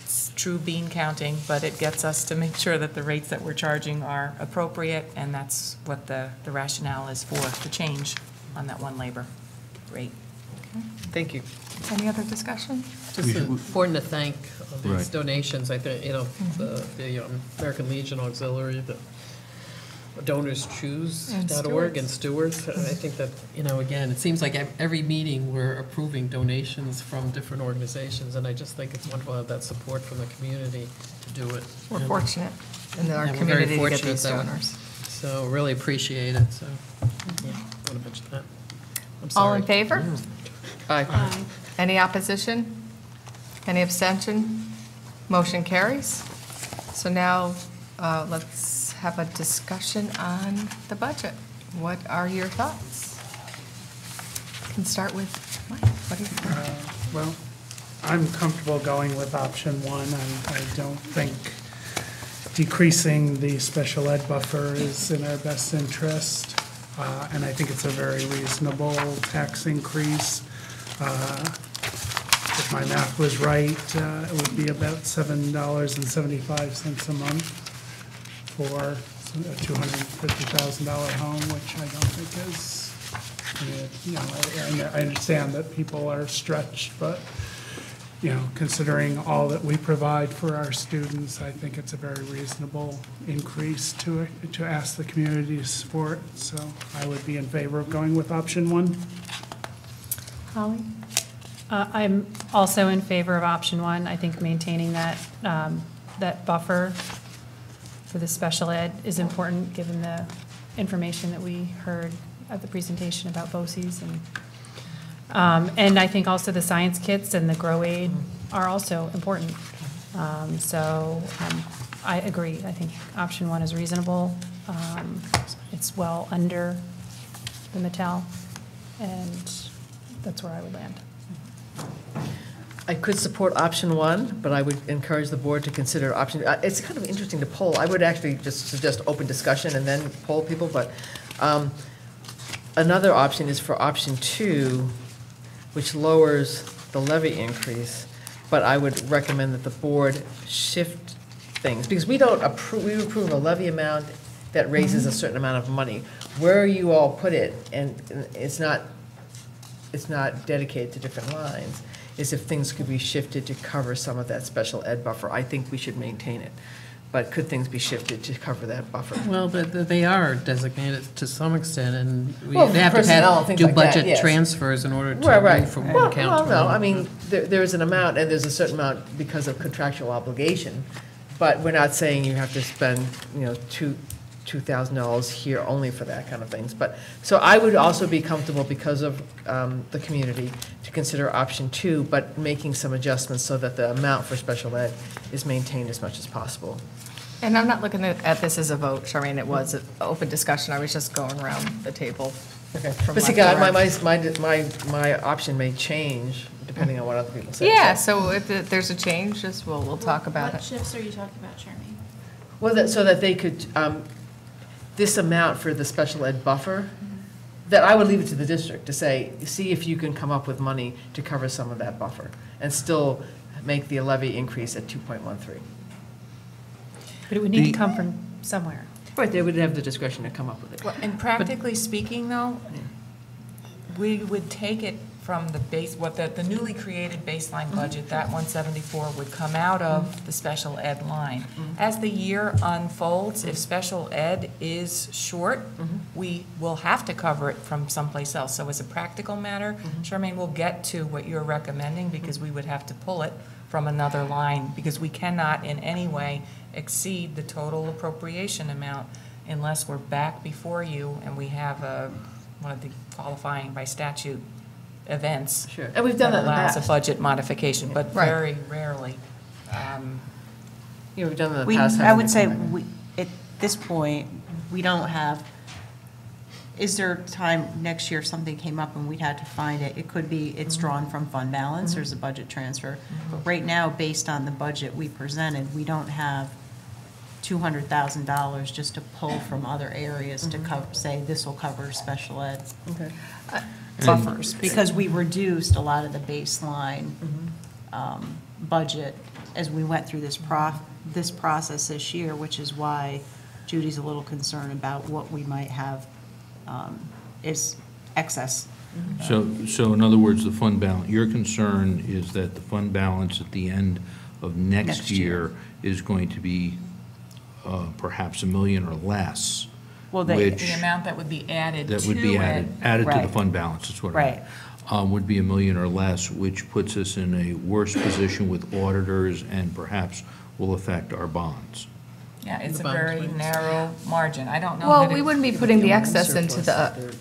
Speaker 10: It's true bean counting, but it gets us to make sure that the rates that we're charging are appropriate, and that's what the rationale is for the change on that one labor rate.
Speaker 5: Thank you.
Speaker 1: Any other discussion?
Speaker 9: Just important to thank these
Speaker 6: Right.
Speaker 9: donations. I think, the American Legion Auxiliary, the DonorsChoose.org and Stewards. I think that, again, it seems like every meeting we're approving donations from different organizations, and I just think it's wonderful to have that support from the community to do it.
Speaker 1: We're fortunate in our
Speaker 9: Yeah, we're very
Speaker 1: community to get
Speaker 9: fortunate
Speaker 1: these
Speaker 9: that-
Speaker 1: donors.
Speaker 9: So really appreciate it, so, yeah, want to mention that. I'm
Speaker 1: All in
Speaker 9: sorry.
Speaker 1: favor?
Speaker 5: Aye.
Speaker 1: Any opposition? Any abstention? Motion carries. So now, let's have a discussion on the budget. What are your thoughts? Can start with Mike. What do you think?
Speaker 7: Well, I'm comfortable going with option one. I don't think decreasing the special ed buffer is in our best interest, and I think it's a very reasonable tax increase. If my math was right, it would be about $7.75 a month for a $250,000 home, which I don't think is, I understand that people are stretched, but, considering all that we provide for our students, I think it's a very reasonable increase to ask the community to support. So I would be in favor of going with option one.
Speaker 1: Holly?
Speaker 3: I'm also in favor of option one. I think maintaining that buffer for the special ed is important, given the information that we heard at the presentation about BOCES. And I think also the science kits and the grow aid are also important. I agree. I think option one is reasonable. It's well under the Mattel, and that's where I would land.
Speaker 5: I could support option one, but I would encourage the board to consider option, it's kind of interesting to poll. I would actually just suggest open discussion and then poll people, but another option is for option two, which lowers the levy increase, but I would recommend that the board shift things, because we approve a levy amount that raises a certain amount of money. Where you all put it, and it's not dedicated to different lines, is if things could be shifted to cover some of that special ed buffer. I think we should maintain it. But could things be shifted to cover that buffer?
Speaker 9: Well, they are designated to some extent, and
Speaker 5: Well,
Speaker 9: they have
Speaker 5: personnel and
Speaker 9: to
Speaker 5: things
Speaker 9: do
Speaker 5: like that,
Speaker 9: budget
Speaker 5: yes.
Speaker 9: transfers in order to
Speaker 5: Right.
Speaker 9: move from one
Speaker 5: Well,
Speaker 9: account to
Speaker 5: no,
Speaker 9: another.
Speaker 5: I mean, there's an amount, and there's a certain amount because of contractual obligation, but we're not saying you have to spend, $2,000 here only for that kind of things. But, so I would also be comfortable, because of the community, to consider option two, but making some adjustments so that the amount for special ed is maintained as much as possible.
Speaker 1: And I'm not looking at this as a vote, Charmaine. It was an open discussion. I was just going around the table.
Speaker 5: Okay.
Speaker 1: From
Speaker 5: But see,
Speaker 1: left to
Speaker 5: my option may change depending on what other people say.
Speaker 1: Yeah, so if there's a change, we'll talk about
Speaker 8: What
Speaker 1: it.
Speaker 8: shifts are you talking about, Charmaine?
Speaker 5: Well, so that they could, this amount for the special ed buffer, that I would leave it to the district to say, see if you can come up with money to cover some of that buffer and still make the levy increase at 2.13.
Speaker 3: But it would need to come from somewhere.
Speaker 5: Right, they would have the discretion to come up with it.
Speaker 10: Well, and practically speaking, though, we would take it from the the newly created baseline budget, that 174 would come out of the special ed line. As the year unfolds, if special ed is short, we will have to cover it from someplace else. So as a practical matter, Charmaine, we'll get to what you're recommending, because we would have to pull it from another line, because we cannot in any way exceed the total appropriation amount unless we're back before you and we have one of the qualifying by statute events.
Speaker 5: Sure, and we've done that in the
Speaker 10: allows a
Speaker 5: past.
Speaker 10: budget modification, but
Speaker 1: Right.
Speaker 10: very rarely
Speaker 5: You know, we've done in the
Speaker 11: We,
Speaker 5: past.
Speaker 11: I
Speaker 5: having
Speaker 11: would
Speaker 5: it
Speaker 11: say,
Speaker 5: come back.
Speaker 11: we, at this point, we don't have, is there time next year if something came up and we'd had to find it? It could be, it's drawn from fund balance, there's a budget transfer. But right now, based on the budget we presented, we don't have $200,000 just to pull from other areas to cover, say, this will cover special ed
Speaker 5: Okay.
Speaker 11: buffers, because we reduced a lot of the baseline budget as we went through this process this year, which is why Judy's a little concerned about what we might have is excess.
Speaker 6: So in other words, the fund balance, your concern is that the fund balance at the end of next
Speaker 11: Next year.
Speaker 6: year is going to be perhaps $1 million or less,
Speaker 11: Well,
Speaker 6: which,
Speaker 10: The amount that would be added to it.
Speaker 6: that would be added to the
Speaker 11: Right.
Speaker 6: fund balance, is what I
Speaker 11: Right.
Speaker 6: meant. Would be $1 million or less, which puts us in a worse position with auditors and perhaps will affect our bonds.
Speaker 10: Yeah, it's
Speaker 9: The
Speaker 10: a
Speaker 9: bond
Speaker 10: very
Speaker 9: rates.
Speaker 10: narrow margin. I don't know
Speaker 1: Well,
Speaker 10: that
Speaker 1: we
Speaker 10: it-
Speaker 1: wouldn't be putting the excess into the,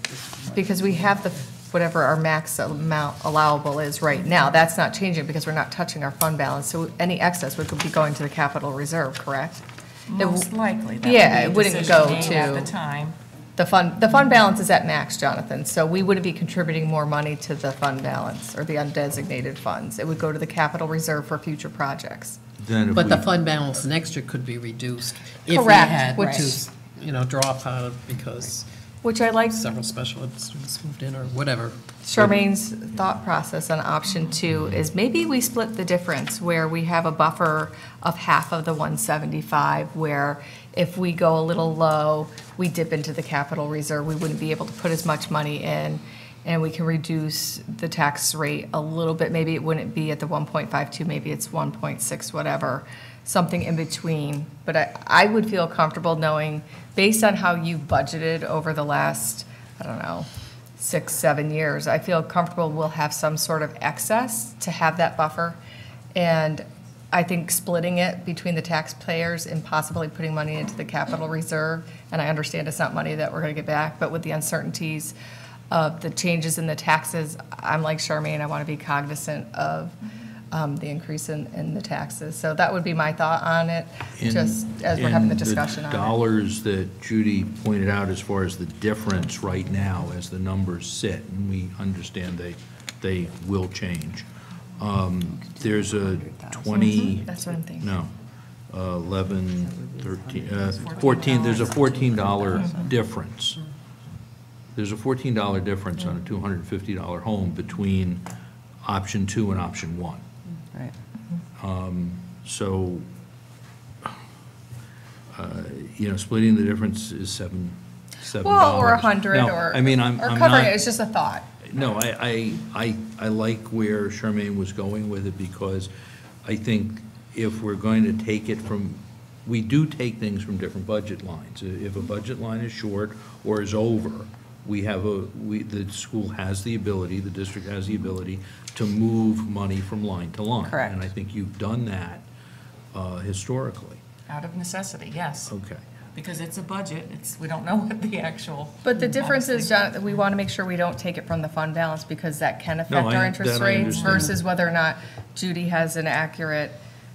Speaker 1: because we have the, whatever our max amount allowable is right now. That's not changing because we're not touching our fund balance. So any excess would be going to the capital reserve, correct? It w-
Speaker 10: Most likely. That
Speaker 1: Yeah,
Speaker 10: would
Speaker 1: it
Speaker 10: be a
Speaker 1: wouldn't
Speaker 10: decision
Speaker 1: go
Speaker 10: made
Speaker 1: to-
Speaker 10: At the time.
Speaker 1: The fund balance is at max, Jonathan, so we wouldn't be contributing more money to the fund balance or the undesignated funds. It would go to the capital reserve for future projects.
Speaker 6: Then if
Speaker 9: But the
Speaker 6: we-
Speaker 9: fund balance next year could be reduced if we
Speaker 1: Correct,
Speaker 9: had
Speaker 1: which-
Speaker 9: to, draw upon it because
Speaker 1: Which I like
Speaker 9: several special ed students moved in or whatever.
Speaker 1: Charmaine's thought process on option 2 is maybe we split the difference where we have a buffer of half of the 175, where if we go a little low, we dip into the capital reserve, we wouldn't be able to put as much money in, and we can reduce the tax rate a little bit. Maybe it wouldn't be at the 1.52, maybe it's 1.6, whatever, something in between. But I would feel comfortable knowing, based on how you budgeted over the last, I don't know, 6, 7 years, I feel comfortable we'll have some sort of excess to have that buffer. And I think splitting it between the taxpayers and possibly putting money into the capital reserve, and I understand it's not money that we're going to get back, but with the uncertainties of the changes in the taxes, I'm like Charmaine, I want to be cognizant of the increase in the taxes. So that would be my thought on it, just as we're having the discussion on
Speaker 6: And
Speaker 1: it.
Speaker 6: the dollars that Judy pointed out as far as the difference right now as the numbers sit, and we understand they will change. There's a 20.
Speaker 1: That's what I'm thinking.
Speaker 6: No, 11, 13, 14, there's a $14 difference. There's a $14 difference on a $250 home between option 2 and option 1.
Speaker 11: Right.
Speaker 6: So, splitting the difference is $7.
Speaker 1: Well, or 100,
Speaker 6: Now,
Speaker 1: or
Speaker 6: I mean, I'm
Speaker 1: covering
Speaker 6: not.
Speaker 1: it, it's just a thought.
Speaker 6: No, I like where Charmaine was going with it, because I think if we're going to take it from, we do take things from different budget lines. If a budget line is short or is over, the school has the ability, the district has the ability to move money from line to line.
Speaker 11: Correct.
Speaker 6: And I think you've done that historically.
Speaker 10: Out of necessity, yes.
Speaker 6: Okay.
Speaker 10: Because it's a budget, we don't know what the actual.
Speaker 1: But the difference is,
Speaker 10: honestly.
Speaker 1: John, we want to make sure we don't take it from the fund balance, because that can affect
Speaker 6: No,
Speaker 1: our interest
Speaker 6: that I
Speaker 1: rates
Speaker 6: understand.
Speaker 1: versus whether or not Judy has an accurate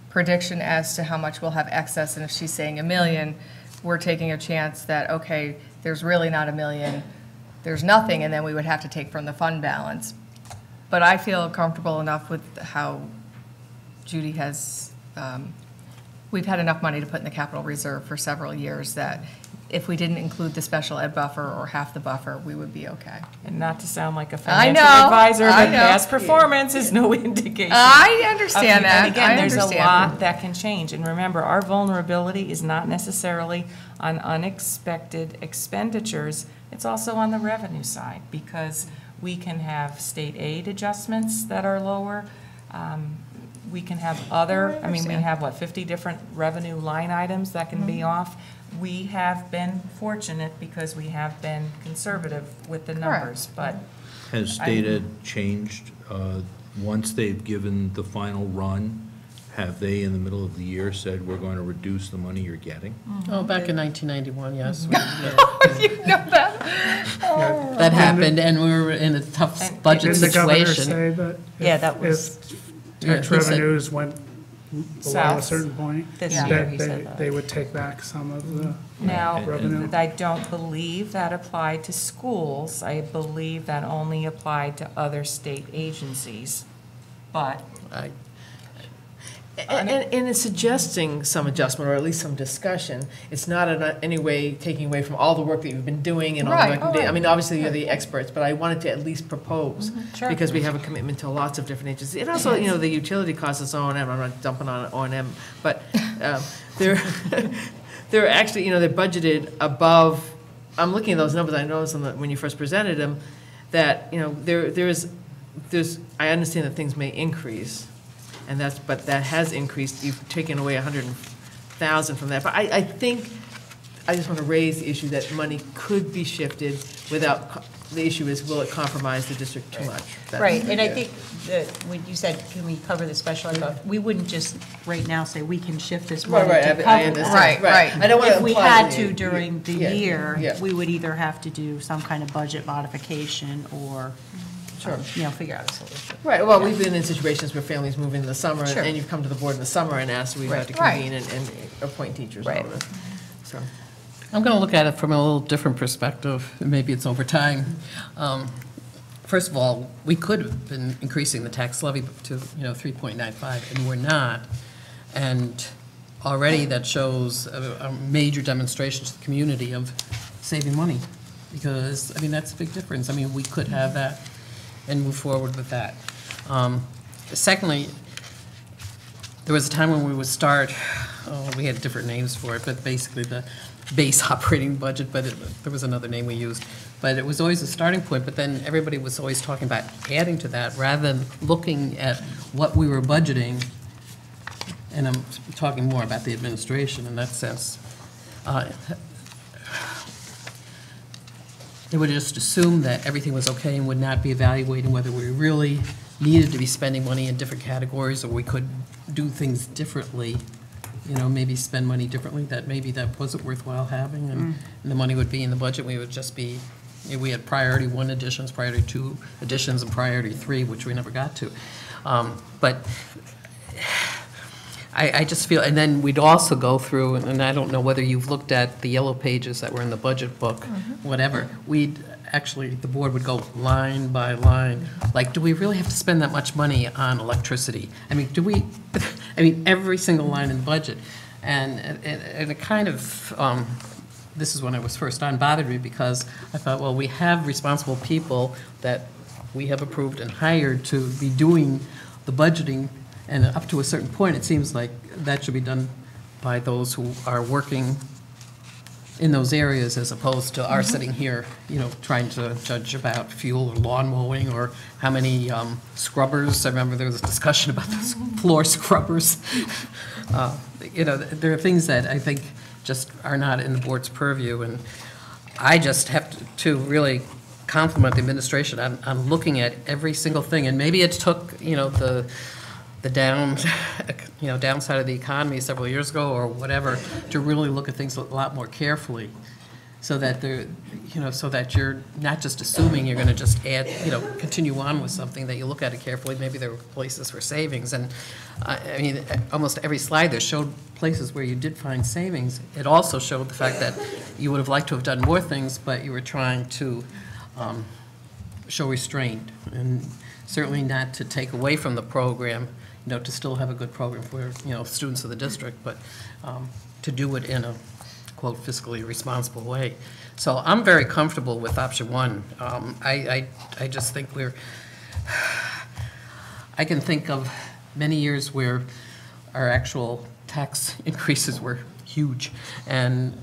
Speaker 1: prediction as to how much we'll have excess. And if she's saying $1 million, we're taking a chance that, okay, there's really not $1 million, there's nothing, and then we would have to take from the fund balance. But I feel comfortable enough with how Judy has, we've had enough money to put in the capital reserve for several years that if we didn't include the special ed buffer or half the buffer, we would be okay.
Speaker 10: And not to sound like a
Speaker 1: I
Speaker 10: financial
Speaker 1: know,
Speaker 10: advisor,
Speaker 1: I
Speaker 10: but
Speaker 1: know.
Speaker 10: past performance is no indication.
Speaker 1: I understand
Speaker 10: of-
Speaker 1: that.
Speaker 10: And again,
Speaker 1: I
Speaker 10: there's a
Speaker 1: understand.
Speaker 10: lot that can change. And remember, our vulnerability is not necessarily on unexpected expenditures. It's also on the revenue side, because we can have state aid adjustments that are lower. We can have other, I mean, we have, 50 different revenue line items that can be off. We have been fortunate because we have been conservative with the numbers, but
Speaker 6: Has state ed changed, once they've given the final run, have they, in the middle of the year, said, we're going to reduce the money you're getting?
Speaker 9: Oh, back in 1991, yes.
Speaker 1: You know that?
Speaker 9: That happened, and we were in a tough budget
Speaker 7: Didn't the governor
Speaker 9: situation.
Speaker 7: say that?
Speaker 11: Yeah, that was-
Speaker 7: If tax
Speaker 9: Yeah, he said-
Speaker 7: revenues went below a
Speaker 11: South.
Speaker 7: certain point,
Speaker 11: This
Speaker 7: that
Speaker 11: year, he said that.
Speaker 7: they would take back some of the
Speaker 11: Now,
Speaker 7: revenue.
Speaker 11: I don't believe that applied to schools. I believe that only applied to other state agencies. But
Speaker 9: I-
Speaker 5: And it's suggesting some adjustment, or at least some discussion. It's not in any way taking away from all the work that you've been doing and all the
Speaker 1: Right.
Speaker 5: recommendations. I mean, obviously, you're the experts, but I wanted to at least propose.
Speaker 11: Sure.
Speaker 5: Because we have a commitment to lots of different agencies. And also, you know, the utility costs is O&M, I'm not dumping on O&M, but they're, they're actually, you know, they're budgeted above, I'm looking at those numbers, I noticed when you first presented them, that, you know, there's, I understand that things may increase, and but that has increased, you've taken away 100,000 from that. But I think, I just want to raise the issue that money could be shifted without, the issue is, will it compromise the district too much? That's-
Speaker 11: Right, and I
Speaker 5: yeah.
Speaker 11: think that when you said, can we cover the special ed bucket, we wouldn't just right now say we can shift this money
Speaker 5: Right,
Speaker 11: to
Speaker 5: right,
Speaker 11: cover
Speaker 5: I
Speaker 11: that.
Speaker 5: understand.
Speaker 1: Right.
Speaker 5: I don't want to
Speaker 11: If we
Speaker 5: imply
Speaker 11: had
Speaker 5: that
Speaker 11: to
Speaker 5: you-
Speaker 11: during the
Speaker 5: yeah,
Speaker 11: year,
Speaker 5: yeah.
Speaker 11: we would either have to do some kind of budget modification or,
Speaker 5: Sure.
Speaker 11: you know, figure out a solution.
Speaker 5: Right, well, we've been in situations where families move in the summer,
Speaker 11: Sure.
Speaker 5: and you've come to the board in the summer and asked, we've had to
Speaker 1: Right.
Speaker 5: convene and appoint teachers and all
Speaker 11: Right.
Speaker 5: this. So,
Speaker 9: I'm going to look at it from a little different perspective, and maybe it's over time. First of all, we could have been increasing the tax levy to, 3.95, and we're not. And already that shows a major demonstration to the community of saving money, because, I mean, that's a big difference. I mean, we could have that and move forward with that. Secondly, there was a time when we would start, we had different names for it, but basically the base operating budget, but there was another name we used. But it was always a starting point, but then everybody was always talking about adding to that, rather than looking at what we were budgeting, and I'm talking more about the administration in that sense. They would just assume that everything was okay and would not be evaluating whether we really needed to be spending money in different categories, or we could do things differently, maybe spend money differently, that maybe that wasn't worthwhile having, and the money would be in the budget. We would just be, we had priority 1 additions, priority 2 additions, and priority 3, which we never got to. But I just feel, and then we'd also go through, and I don't know whether you've looked at the yellow pages that were in the budget book, whatever. We'd actually, the board would go line by line, like, do we really have to spend that much money on electricity? I mean, every single line in the budget. And it kind of, this is when I was first on, bothered me, because I thought, well, we have responsible people that we have approved and hired to be doing the budgeting, and up to a certain point, it seems like that should be done by those who are working in those areas, as opposed to our sitting here, trying to judge about fuel or lawn mowing, or how many scrubbers. I remember there was a discussion about those floor scrubbers. There are things that I think just are not in the board's purview, and I just have to really compliment the administration on looking at every single thing. And maybe it took, the downside of the economy several years ago or whatever, to really look at things a lot more carefully, so that so that you're not just assuming you're going to just add, continue on with something, that you look at it carefully. Maybe there were places for savings, and I mean, almost every slide there showed places where you did find savings. It also showed the fact that you would have liked to have done more things, but you were trying to show restraint, and certainly not to take away from the program, to still have a good program for, students of the district, but to do it in a, quote, fiscally responsible way. So I'm very comfortable with option 1. I just think I can think of many years where our actual tax increases were huge, and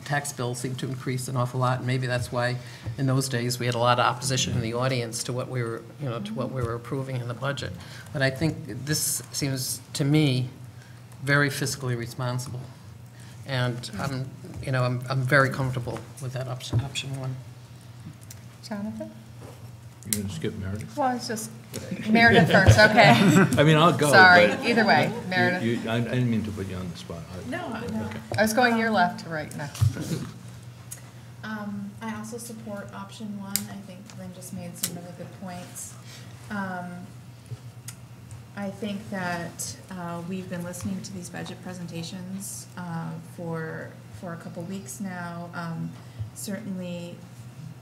Speaker 9: tax bills seemed to increase an awful lot, and maybe that's why in those days we had a lot of opposition in the audience to what we were, to what we were approving in the budget. But I think this seems to me very fiscally responsible, and I'm very comfortable with that option 1.
Speaker 1: Jonathan?
Speaker 6: You're going to skip Meredith?
Speaker 1: Well, it's just Meredith first, okay.
Speaker 6: I mean, I'll go.
Speaker 1: Sorry,
Speaker 6: but
Speaker 1: either way, Meredith.
Speaker 6: I didn't mean to put you on the spot.
Speaker 8: No.
Speaker 1: I was going your left to right next.
Speaker 8: I also support option 1. I think Lynn just made some really good points. I think that we've been listening to these budget presentations for a couple weeks now. Certainly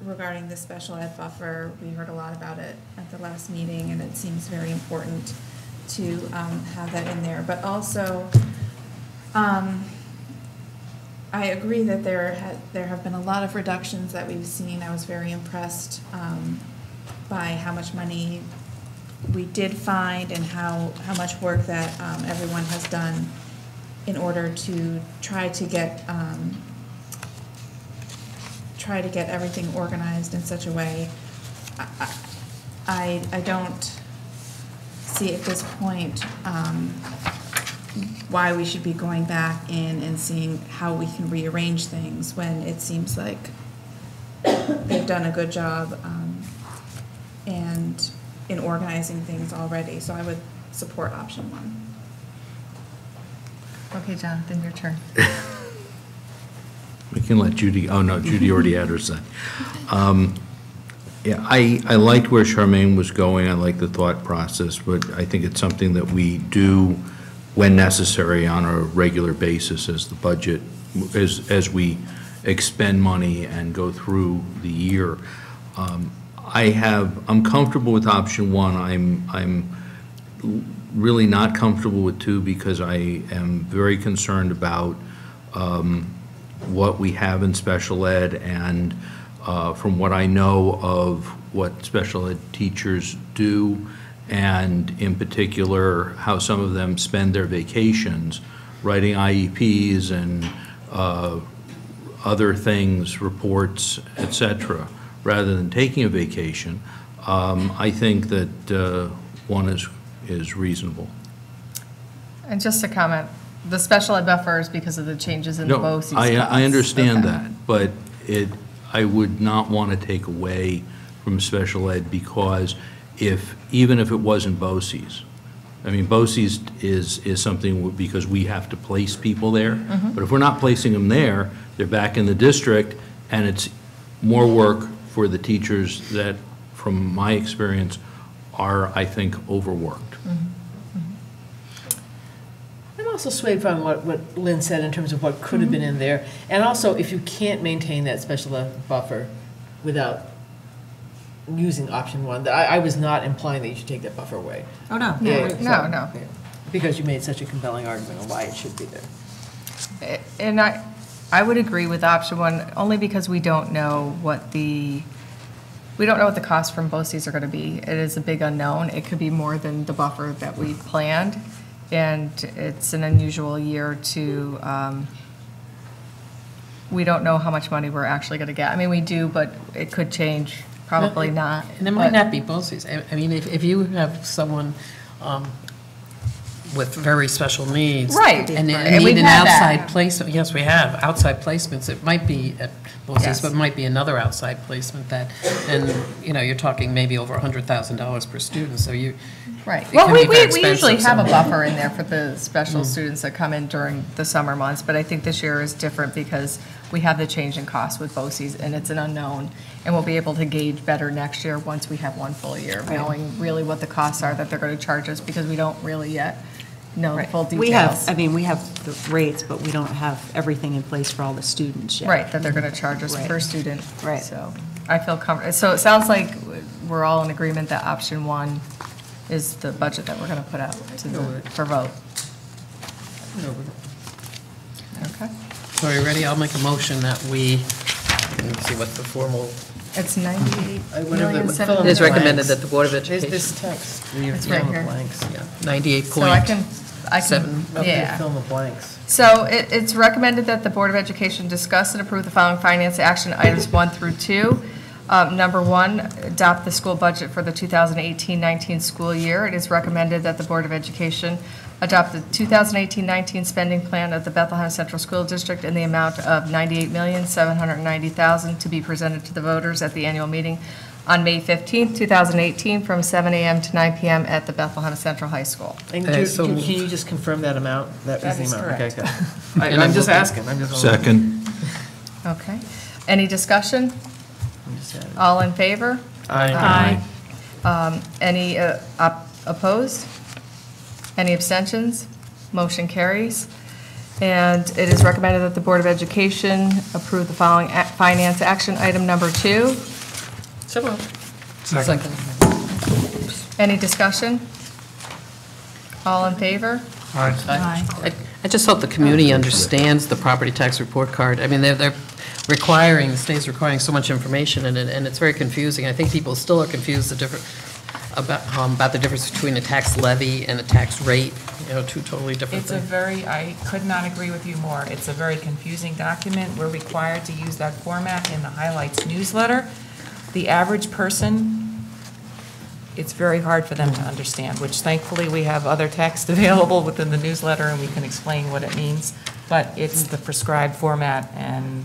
Speaker 8: regarding the special ed buffer, we heard a lot about it at the last meeting, and it seems very important to have that in there. But also, I agree that there have been a lot of reductions that we've seen. I was very impressed by how much money we did find and how much work that everyone has done in order to try to get everything organized in such a way. I don't see at this point why we should be going back in and seeing how we can rearrange things when it seems like they've done a good job and in organizing things already. So I would support option 1.
Speaker 1: Okay, Jonathan, your turn.
Speaker 6: We can let Judy, oh no, Judy already had her say. Yeah, I liked where Charmaine was going. I like the thought process, but I think it's something that we do when necessary on a regular basis as the budget, as we expend money and go through the year. I'm comfortable with option 1. I'm really not comfortable with 2 because I am very concerned about what we have in special ed, and from what I know of what special ed teachers do, and in particular how some of them spend their vacations writing IEPs and other things, reports, etc., rather than taking a vacation, I think that 1 is reasonable.
Speaker 1: And just to comment, the special ed buffer is because of the changes in the BOCES
Speaker 6: No, I understand
Speaker 1: Okay.
Speaker 6: that, but I would not want to take away from special ed because even if it wasn't BOCES, I mean, BOCES is something because we have to place people there, but if we're not placing them there, they're back in the district, and it's more work for the teachers that, from my experience, are, I think, overworked.
Speaker 5: I'm also swayed from what Lynn said in terms of what could have been in there. And also, if you can't maintain that special ed buffer without using option 1, that I was not implying that you should take that buffer away.
Speaker 11: Oh, no.
Speaker 5: Yeah,
Speaker 1: No,
Speaker 5: so-
Speaker 1: no.
Speaker 5: yeah. Because you made such a compelling argument on why it should be there.
Speaker 1: And I would agree with option 1, only because we don't know what the costs from BOCES are going to be. It is a big unknown. It could be more than the buffer that we planned, and it's an unusual year to, we don't know how much money we're actually going to get. I mean, we do, but it could change, probably not.
Speaker 9: And it might
Speaker 1: but-
Speaker 9: not be BOCES. I mean, if you have someone with very special needs.
Speaker 1: Right.
Speaker 9: And
Speaker 1: And
Speaker 9: need
Speaker 1: we've
Speaker 9: an
Speaker 1: had that.
Speaker 9: outside placement, yes, we have, outside placements. It might be at BOCES,
Speaker 1: Yes.
Speaker 9: but it might be another outside placement that, and, you're talking maybe over $100,000 per student, so you.
Speaker 1: Right.
Speaker 9: it
Speaker 1: Well,
Speaker 9: can
Speaker 1: we
Speaker 9: be very
Speaker 1: usually
Speaker 9: expensive,
Speaker 1: have a
Speaker 9: so-
Speaker 1: buffer in there for the special students that come in during the summer months, but I think this year is different because we have the change in costs with BOCES, and it's an unknown, and we'll be able to gauge better next year once we have 1 full year, knowing really what the costs are that they're going to charge us, because we don't really yet know the full details.
Speaker 11: We have the rates, but we don't have everything in place for all the students yet.
Speaker 1: Right, that they're going to charge us
Speaker 11: Right.
Speaker 1: per student.
Speaker 11: Right.
Speaker 1: So I feel comfortable. So it sounds like we're all in agreement that option 1 is the budget that we're going to put out for vote. Okay.
Speaker 9: So are you ready? I'll make a motion that we, let's see what the formal,
Speaker 1: It's 98
Speaker 5: whatever
Speaker 1: million,
Speaker 5: the-
Speaker 1: seven
Speaker 5: fill in
Speaker 9: it is
Speaker 5: the
Speaker 1: hundred.
Speaker 9: recommended
Speaker 5: blanks.
Speaker 9: that the Board of
Speaker 5: There's
Speaker 9: Education.
Speaker 5: this text.
Speaker 1: It's right here.
Speaker 9: Blanks, yeah, 98
Speaker 1: So I
Speaker 9: point.
Speaker 1: can,
Speaker 9: Seven.
Speaker 5: Okay,
Speaker 1: yeah.
Speaker 5: fill in the blanks.
Speaker 1: So it's recommended that the Board of Education discuss and approve the following finance action items 1 through 2. Number 1, adopt the school budget for the 2018-19 school year. It is recommended that the Board of Education adopt the 2018-19 spending plan of the Bethlehem Central School District in the amount of $98,790,000 to be presented to the voters at the annual meeting on May 15th, 2018, from 7 a.m. to 9 p.m. at the Bethlehem Central High School.
Speaker 5: And
Speaker 9: so
Speaker 5: can you just confirm that amount? That was
Speaker 1: That is
Speaker 5: the amount.
Speaker 1: correct.
Speaker 5: Okay, good. I'm just asking, I'm just.
Speaker 6: Second.
Speaker 1: Okay. Any discussion?
Speaker 5: I'm just adding.
Speaker 1: All in favor?
Speaker 5: Aye.
Speaker 1: Any opposed? Any abstentions? Motion carries. And it is recommended that the Board of Education approve the following finance action item number 2.
Speaker 9: So moved.
Speaker 7: Second.
Speaker 1: Any discussion? All in favor?
Speaker 9: I just hope the community understands the property tax report card. I mean, they're requiring, the state's requiring so much information in it, and it's very confusing. I think people still are confused about the difference between a tax levy and a tax rate, two totally different
Speaker 14: It's a
Speaker 9: things.
Speaker 14: I could not agree with you more. It's a very confusing document. We're required to use that format in the highlights newsletter. The average person, it's very hard for them to understand, which thankfully we have other text available within the newsletter and we can explain what it means. But it's the prescribed format and.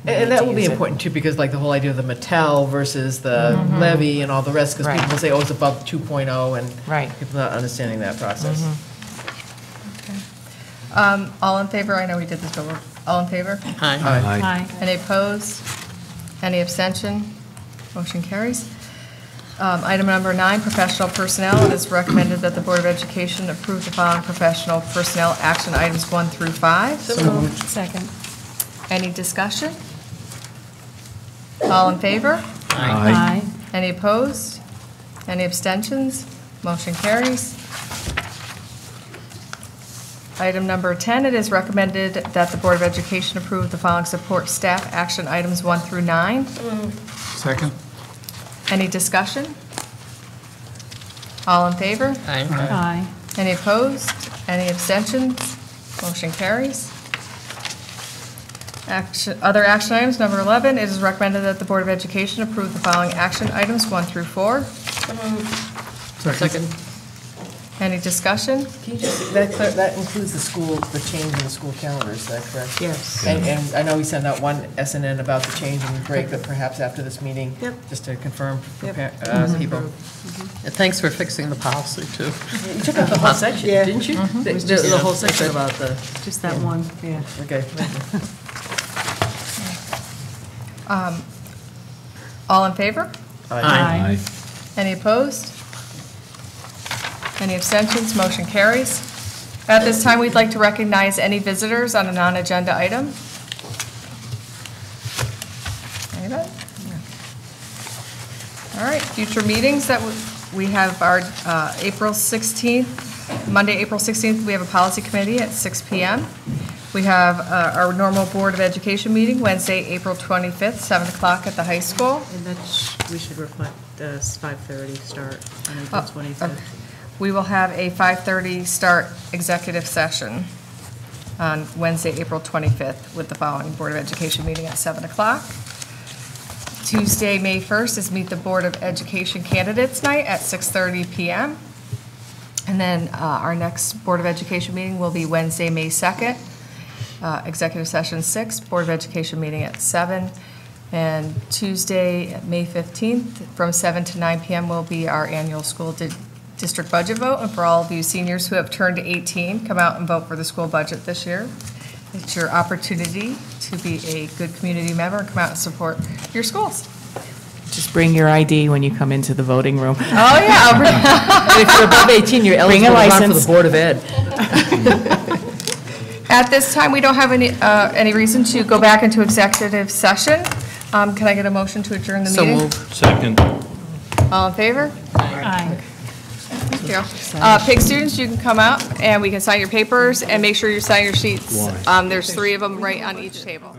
Speaker 5: And that will be important too, because like the whole idea of the Mattel versus the levy and all the rest, because
Speaker 14: Right.
Speaker 5: people will say, oh, it's above 2.0, and
Speaker 14: Right.
Speaker 5: people not understanding that process.
Speaker 1: All in favor? I know we did this, but all in favor?
Speaker 9: Aye.
Speaker 3: Aye.
Speaker 1: Any opposed? Any abstention? Motion carries. Item number 9, professional personnel. It is recommended that the Board of Education approve the following professional personnel action items 1 through 5.
Speaker 3: Second.
Speaker 1: Any discussion? All in favor?
Speaker 3: Aye.
Speaker 1: Any opposed? Any abstentions? Motion carries. Item number 10, it is recommended that the Board of Education approve the following support staff action items 1 through 9.
Speaker 7: Second.
Speaker 1: Any discussion? All in favor?
Speaker 9: Aye.
Speaker 3: Aye.
Speaker 1: Any opposed? Any abstentions? Motion carries. Other action items, number 11, it is recommended that the Board of Education approve the following action items 1 through 4.
Speaker 9: Second.
Speaker 1: Any discussion?
Speaker 5: Can you just, that includes the school, the change in the school calendar, is that correct?
Speaker 14: Yes.
Speaker 5: And I know we sent out one SNN about the change in break, but perhaps after this meeting, just to confirm for people.
Speaker 9: And thanks for fixing the policy, too.
Speaker 5: You took out the whole section,
Speaker 14: Yeah.
Speaker 5: didn't you?
Speaker 14: Mhm.
Speaker 5: The whole section about the,
Speaker 14: Just that one, yeah.
Speaker 5: okay.
Speaker 1: All in favor?
Speaker 3: Aye.
Speaker 1: Any opposed? Any abstentions? Motion carries. At this time, we'd like to recognize any visitors on a non-agenda item. Anybody? All right, future meetings that we have our April 16th, Monday, April 16th, we have a policy committee at 6 p.m. We have our normal Board of Education meeting Wednesday, April 25th, 7 o'clock at the high school.
Speaker 13: And that we should reflect 5:30 start on April 25th.
Speaker 1: We will have a 5:30 start executive session on Wednesday, April 25th, with the following Board of Education meeting at 7 o'clock. Tuesday, May 1st is Meet the Board of Education Candidates Night at 6:30 p.m. And then our next Board of Education meeting will be Wednesday, May 2nd, executive session 6, Board of Education meeting at 7. And Tuesday, May 15th, from 7 to 9 p.m. will be our annual school district budget vote. And for all of you seniors who have turned 18, come out and vote for the school budget this year. It's your opportunity to be a good community member and come out and support your schools.
Speaker 10: Just bring your ID when you come into the voting room.
Speaker 1: Oh, yeah.
Speaker 5: And if you're above 18, you're eligible to run for the
Speaker 10: license.
Speaker 5: Board of Ed.
Speaker 1: At this time, we don't have any reason to go back into executive session. Can I get a motion to adjourn the
Speaker 9: So
Speaker 1: meeting?
Speaker 9: moved.
Speaker 6: Second.
Speaker 1: All in favor?
Speaker 3: Aye.
Speaker 1: Thank you. PIG students, you can come out and we can sign your papers and make sure you sign your sheets. There's 3 of them right on each table.